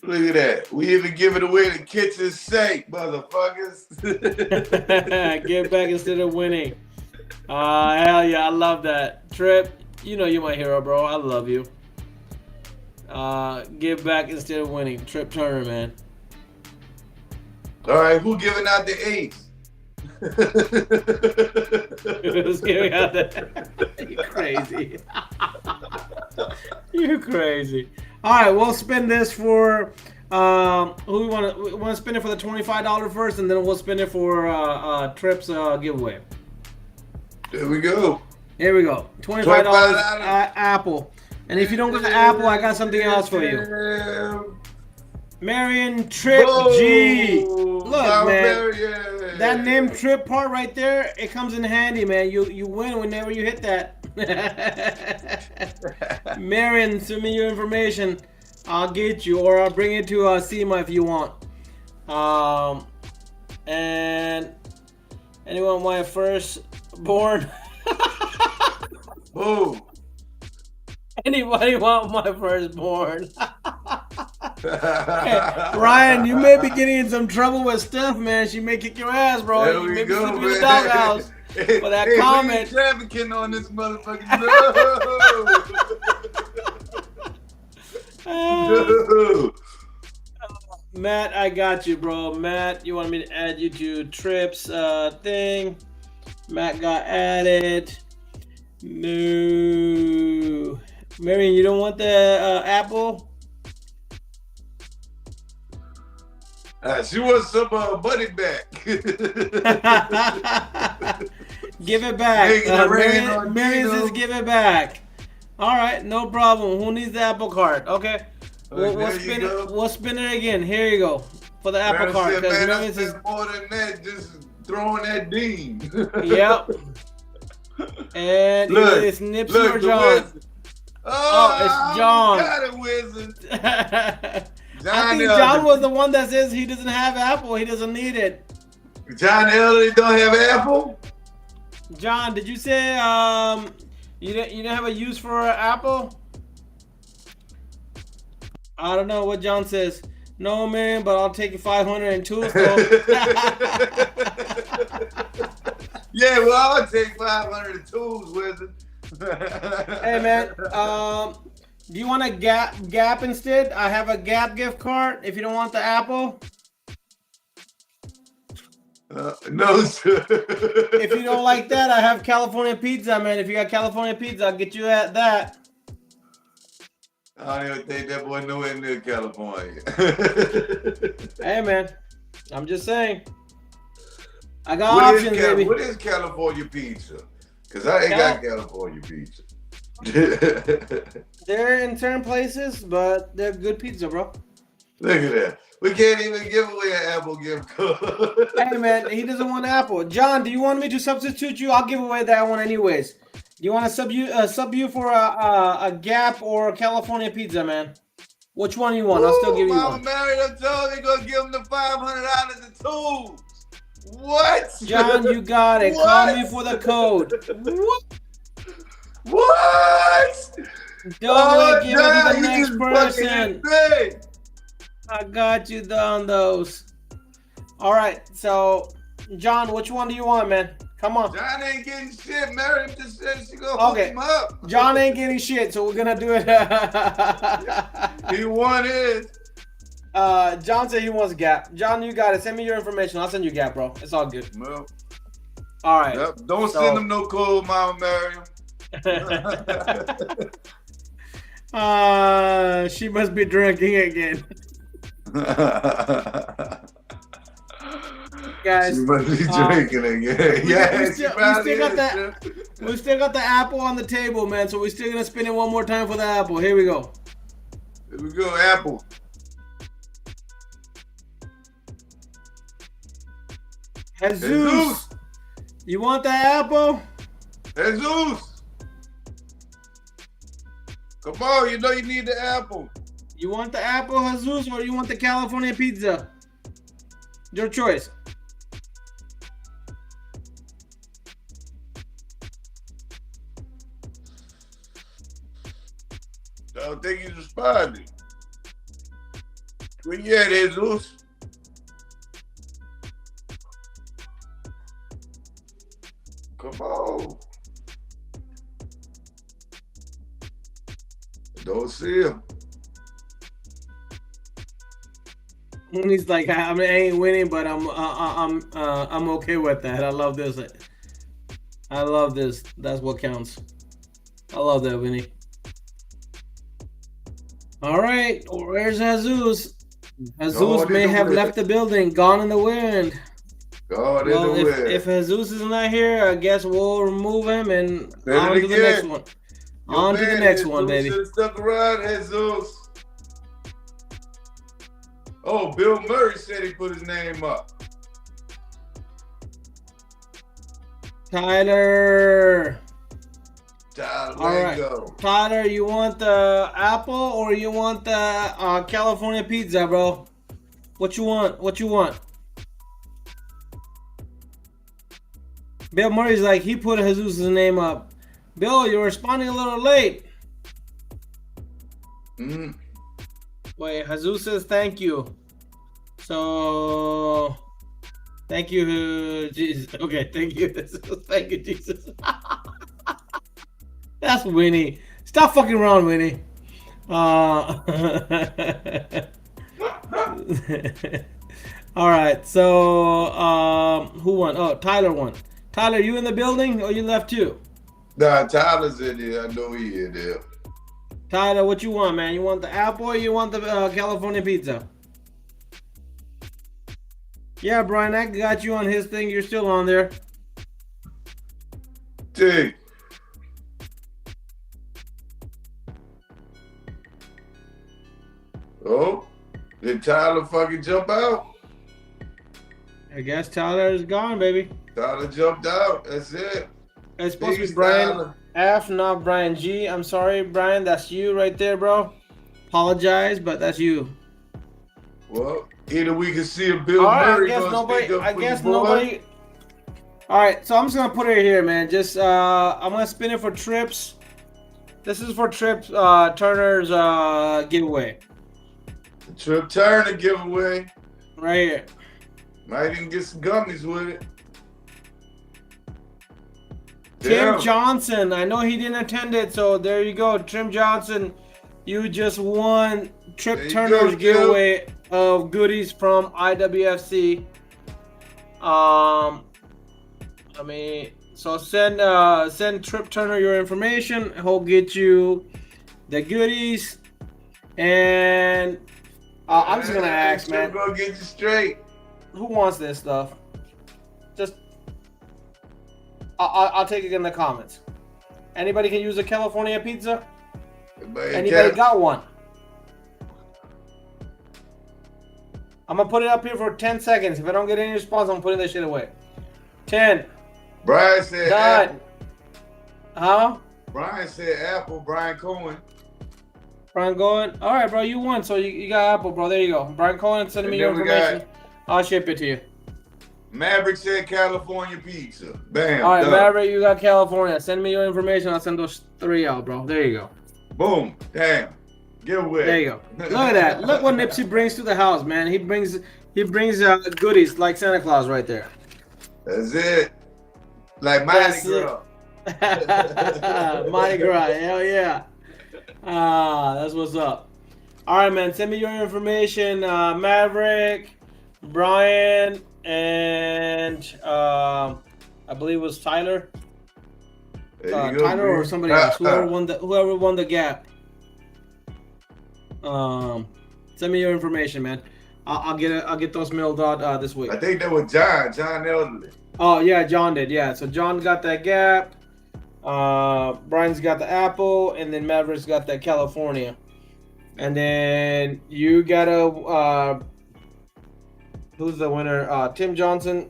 Look at that. We even give it away the kitchen sink, motherfuckers. Give back instead of winning. Hell yeah, I love that. Trip, you know you're my hero, bro. I love you. Give back instead of winning. Trip Turner, man. All right, who giving out the 8s? Who's giving out the... You're crazy. You're crazy. All right, we'll spin this for who we want to spin it for the $25 first, and then we'll spin it for Trip's giveaway. There we go. Here we go. $25 $25. Apple. And if you don't got Apple, I got something else for you. Marion Trip G. Look, man. That name Trip part right there, it comes in handy, man. You win whenever you hit that. Marion, send me your information. I'll get you, or I'll bring it to SEMA if you want. And anyone my firstborn? Boom. Anybody want my firstborn? Hey, Ryan, you may be getting in some trouble with Steph, man. She may kick your ass, bro. There You we may be go, sleeping in the man. doghouse for that comment. We trafficking on this motherfucking no. Matt, I got you, bro. Matt, you want me to add you to Trips thing? Matt got added. No. Marion, you don't want the Apple? She wants some money back. Give it back. Marion says give it back. All right, no problem. Who needs the Apple card? Okay. We'll spin it again. Here you go for the Apple card. Said, man, I spent more than that just throwing that dean. Yep. And look, it's Nipsey or John. It's John. Got it, wizard. I think John was the one that says he doesn't have Apple. He doesn't need it. John Elliott don't have Apple? John, did you say you didn't have a use for Apple? I don't know what John says. No, man, but I'll take 500 and tools though. Yeah, well, I'll take 500 and tools, wizard. Hey, man. Do you want a Gap instead? I have a Gap gift card if you don't want the Apple. No, sir. If you don't like that, I have California Pizza, man. If you got California Pizza, I'll get you that. I don't even think that boy nowhere near California. Hey, man. I'm just saying. I got options, baby. What is California Pizza? Because I ain't got California Pizza. They're in certain places, but they're good pizza, bro. Look at that. We can't even give away an Apple gift card. Hey, man, he doesn't want Apple. John, do you want me to substitute you? I'll give away that one anyways. Do you want to sub you for a Gap or a California Pizza, man? Which one you want? I'll still give you one. Mama Mary, I told you gonna give him the $500 in tools. What? John, you got it. Call me for the code. What? Don't give it to the next person. I got you on those. All right, so John, which one do you want, man? Come on. John ain't getting shit. Mary just said she gonna hook him up. John ain't getting shit, so we're gonna do it. He won his. John said he wants Gap. John, you got it. Send me your information. I'll send you Gap, bro. It's all good. Well, all right. Yep. Don't send him no code, Mama Mary. She must be drinking again. Guys, she must be drinking again. Yeah, we still got the Apple on the table, man. So we're still gonna spin it one more time for the Apple. Here we go. Here we go, Apple. Jesus. You want the Apple? Jesus. Come on, you know you need the Apple. You want the Apple, Jesus, or you want the California Pizza? Your choice. I don't think he's responding. Where you at, Jesus? Come on. Don't see him. He's like, I ain't winning, but I'm okay with that. I love this. I love this. That's what counts. I love that, Winnie. All right, where's Jesus? Jesus may have left the building, gone in the wind. God in Well, the way. if Jesus is not here, I guess we'll remove him and Said on it to the again. next one. Your On to the man, next Jesus, one, baby. should have stuck around, Jesus. Oh, Bill Murray said he put his name up. Tyler. Tyler, All right. go. Tyler, you want the apple or you want the California pizza, bro? What you want? What you want? Bill Murray's like, he put Jesus' name up. Bill, you're responding a little late. Mm-hmm. Wait, Jesus says thank you. So, thank you, Jesus. Okay, thank you. Thank you, Jesus. That's Winnie. Stop fucking around, Winnie. All right, so who won? Oh, Tyler won. Tyler, you in the building or you left too? Nah, Tyler's in there. I know he in there. Tyler, what you want, man? You want the apple or you want the California pizza? Yeah, Brian, I got you on his thing. You're still on there. Dude. Oh, did Tyler fucking jump out? I guess Tyler is gone, baby. Tyler jumped out. That's it. It's supposed to be Brian Tyler. F, not Brian G. I'm sorry, Brian. That's you right there, bro. Apologize, but that's you. Well, either we can see a Bill I Murray. guess nobody. All right, so I'm just gonna put it here, man. Just I'm gonna spin it for Trips. This is for Trips Turner's giveaway. The Trip Turner giveaway. Right here. Might even get some gummies with it. Tim Johnson. I know he didn't attend it, so there you go. Tim Johnson, you just won Trip Turner's giveaway of goodies from IWFC. I mean, so send Trip Turner your information. He'll get you the goodies. And I'm just gonna ask, man. I'm gonna get you straight. Who wants this stuff? Just I'll take it in the comments. Anybody can use a California pizza? Anybody got one? I'm gonna put it up here for 10 seconds. If I don't get any response, I'm putting this shit away. 10. Brian said 9. apple. Huh? Brian said apple. Brian Cohen. Brian Cohen. All right, bro. You won, so you got apple, bro. There you go. Brian Cohen, send me your information. I'll ship it to you. Maverick said California pizza. Bam. All right, done. Maverick, you got California. Send me your information. I'll send those 3 out, bro. There you go. Boom. Damn. Giveaway. There you go. Look at that. Look what Nipsey brings to the house, man. He brings goodies like Santa Claus right there. That's it. Like Mardi Gras. Mardi Gras. Hell yeah. That's what's up. All right, man. Send me your information, Maverick, Brian, and I believe it was Tyler. Tyler or somebody else. Whoever won the gap. Send me your information, man. I'll get those mailed out this week. I think that was John Elderly. Oh yeah, John did. Yeah, so John got that gap. Brian's got the apple, and then Maverick's got that California. And then you got who's the winner? Tim Johnson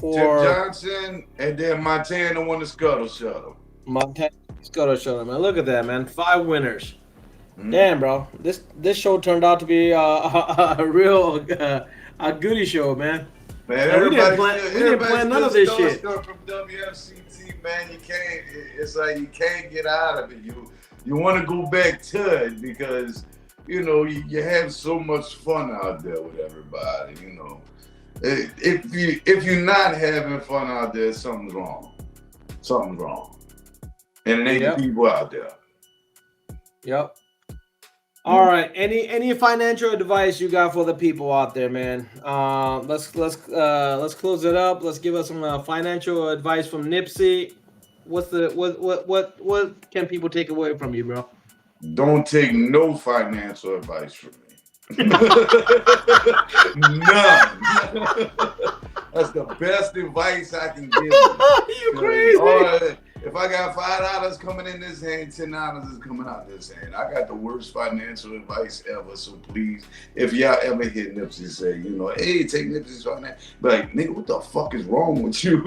for Tim Johnson, and then Montana won the Scuttle Shuttle. Montana Scuttle Shuttle, man. Look at that, man. 5 winners. Mm-hmm. Damn, bro. This show turned out to be a real goodie show, man. Man, we didn't plan none of this shit. Stuff from WFCT, man, you can't. It's like you can't get out of it. You want to go back to it because you have so much fun out there with everybody. If you're not having fun out there, something's wrong. Something's wrong, and it ain't the people out there. Yep. All right. Any financial advice you got for the people out there, man? Let's close it up. Let's give us some financial advice from Nipsey. What can people take away from you, bro? Don't take no financial advice from me. None. That's the best advice I can give you. You crazy? If I got $5 coming in this hand, $10 is coming out this hand. I got the worst financial advice ever. So please, if y'all ever hear Nipsey say, hey, take Nipsey's finance, be like, nigga, what the fuck is wrong with you?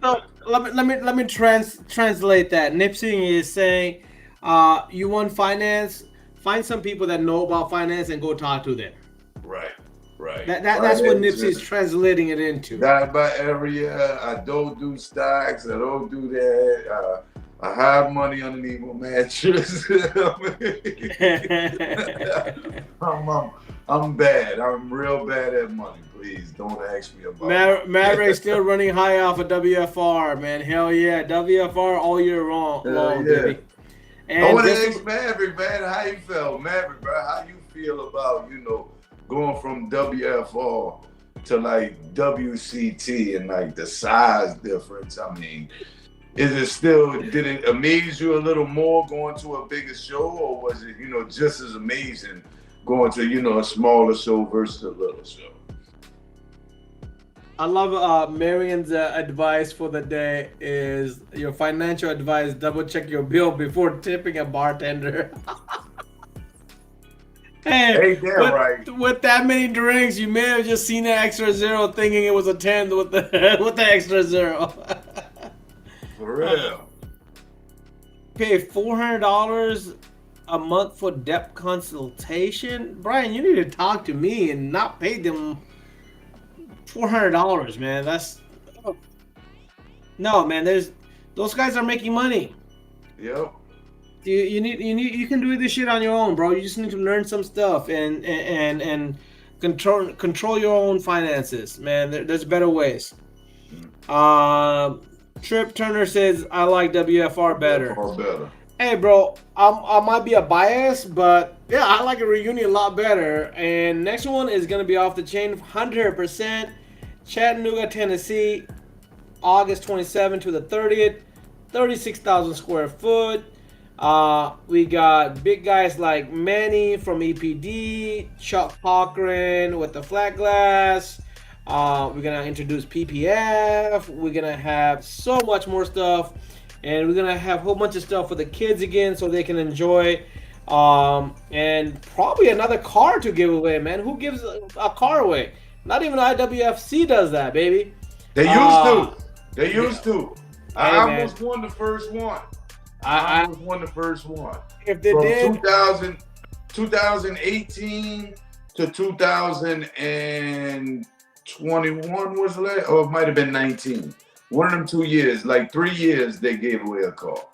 So let me translate that. Nipsey is saying, you want finance? Find some people that know about finance and go talk to them. Right. That's what Nipsey's translating it into. That by area. I don't do stocks. I don't do that. I hide money underneath my mattress. I'm bad. I'm real bad at money. Please don't ask me about Maverick still running high off of WFR, man. Hell yeah, WFR all year long, baby. And I want to ask Maverick, man, how you feel, Maverick, bro? How you feel about going from WFR to like WCT and like the size difference? I mean, did it amaze you a little more going to a bigger show, or was it, just as amazing going to, a smaller show versus a little show? I love Marion's advice for the day is your financial advice: double check your bill before tipping a bartender. Hey, right. With that many drinks, you may have just seen an extra zero, thinking it was a 10 with the extra zero. For real. Pay $400 a month for depth consultation, Brian. You need to talk to me and not pay them $400, man. No, man. Those guys are making money. Yep. You can do this shit on your own, bro. You just need to learn some stuff and control your own finances, man. There's better ways. Trip Turner says I like WFR better. Hey, bro, I might be a bias, but yeah, I like a reunion a lot better. And next one is gonna be off the chain, 100%. Chattanooga, Tennessee, August 27th to the 30th, 36,000 square foot. We got big guys like Manny from EPD, Chuck Cochran with the flat glass. We're gonna introduce PPF. We're gonna have so much more stuff, and we're gonna have a whole bunch of stuff for the kids again, so they can enjoy. And probably another car to give away, man. Who gives a car away? Not even IWFC does that, baby. They used to. I almost won the first one. I almost won the first one. If they From did, 2018 to 2021 was last, or it might have been 19. One of them 2 years, like 3 years, they gave away a car.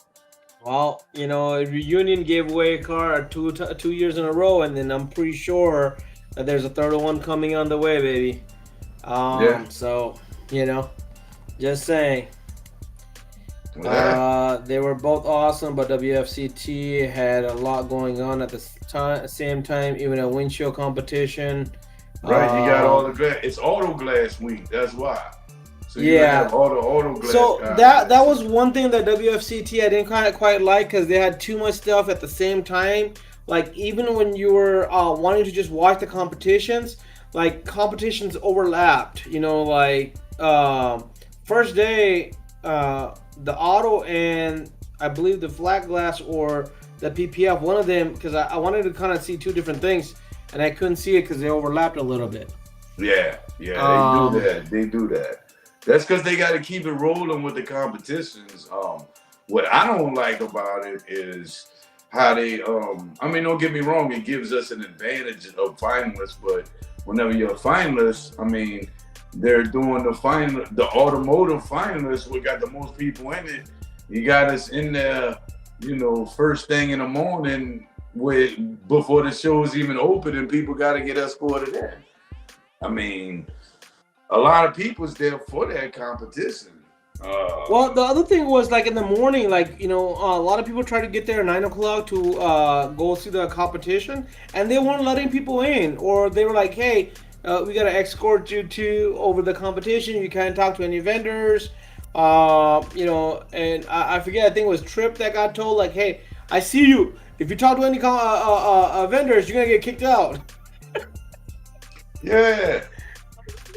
Well, Reunion gave away a car 2 years in a row, and then I'm pretty sure that there's a third one coming on the way, baby. So, just saying. They were both awesome, but WFCT had a lot going on at the same time, even a windshield competition. Right, you got all the glass. It's auto glass week, that's why. So you have all the auto glass. So that was one thing that WFCT I didn't quite like, because they had too much stuff at the same time. Like, even when you were wanting to just watch the competitions, like competitions overlapped. First day, the auto and I believe the flat glass or the PPF, one of them, because I wanted to kind of see two different things, and I couldn't see it because they overlapped a little bit. Yeah, they do that. That's because they got to keep it rolling with the competitions. What I don't like about it is how they, don't get me wrong, it gives us an advantage of finalists, but whenever you're a finalist, they're doing the automotive finalists, we got the most people in it. You got us in there, first thing in the morning before the show's even open, and people got to get escorted in. A lot of people's there for that competition. Well, the other thing was, like, in the morning, a lot of people try to get there at 9 o'clock to go see the competition, and they weren't letting people in, or they were like, hey, we gotta escort you over the competition. You can't talk to any vendors, and I forget. I think it was Trip that got told, like, "Hey, I see you. If you talk to any vendors, you're gonna get kicked out." Yeah.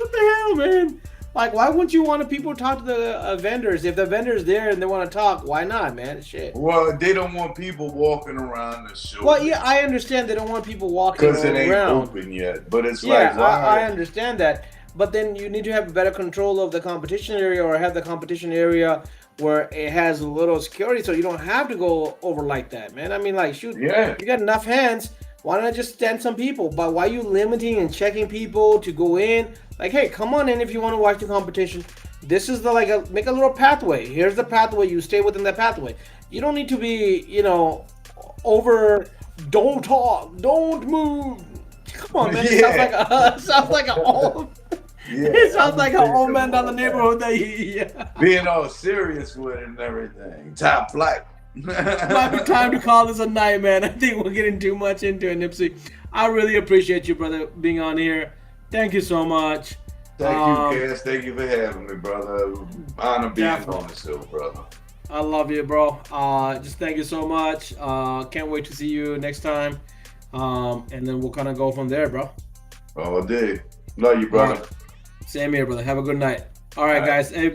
what the hell, man? Like, why wouldn't you want people to talk to the vendors? If the vendor's there and they want to talk, why not, man? Shit. Well, they don't want people walking around the show. Well, yeah, I understand they don't want people walking around. Because it ain't open yet. But it's yeah, like, why? I understand that. But then you need to have better control of the competition area, or have the competition area where it has a little security, so you don't have to go over like that, man. I mean, like, shoot, Yeah. you got enough hands. Why not just stand some people? But why are you limiting and checking people to go in? Like, hey, come on in if you want to watch the competition. This is the make a little pathway. Here's the pathway. You stay within that pathway. You don't need to be, over. Don't talk. Don't move. Come on, man. It sounds like an old. Yeah, It sounds like an old man down the neighborhood. Being all serious with it and everything. Top flight. Might be time to call this a night, man. I think we're getting too much into it, Nipsey. I really appreciate you, brother, being on here. Thank you so much. Thank you, Cass. Thank you for having me, brother. Honor being on the show, brother. I love you, bro. Just thank you so much. Can't wait to see you next time. And then we'll kind of go from there, bro. Oh, dig. Love you, brother. Same here, brother. Have a good night. All right, guys. Hey,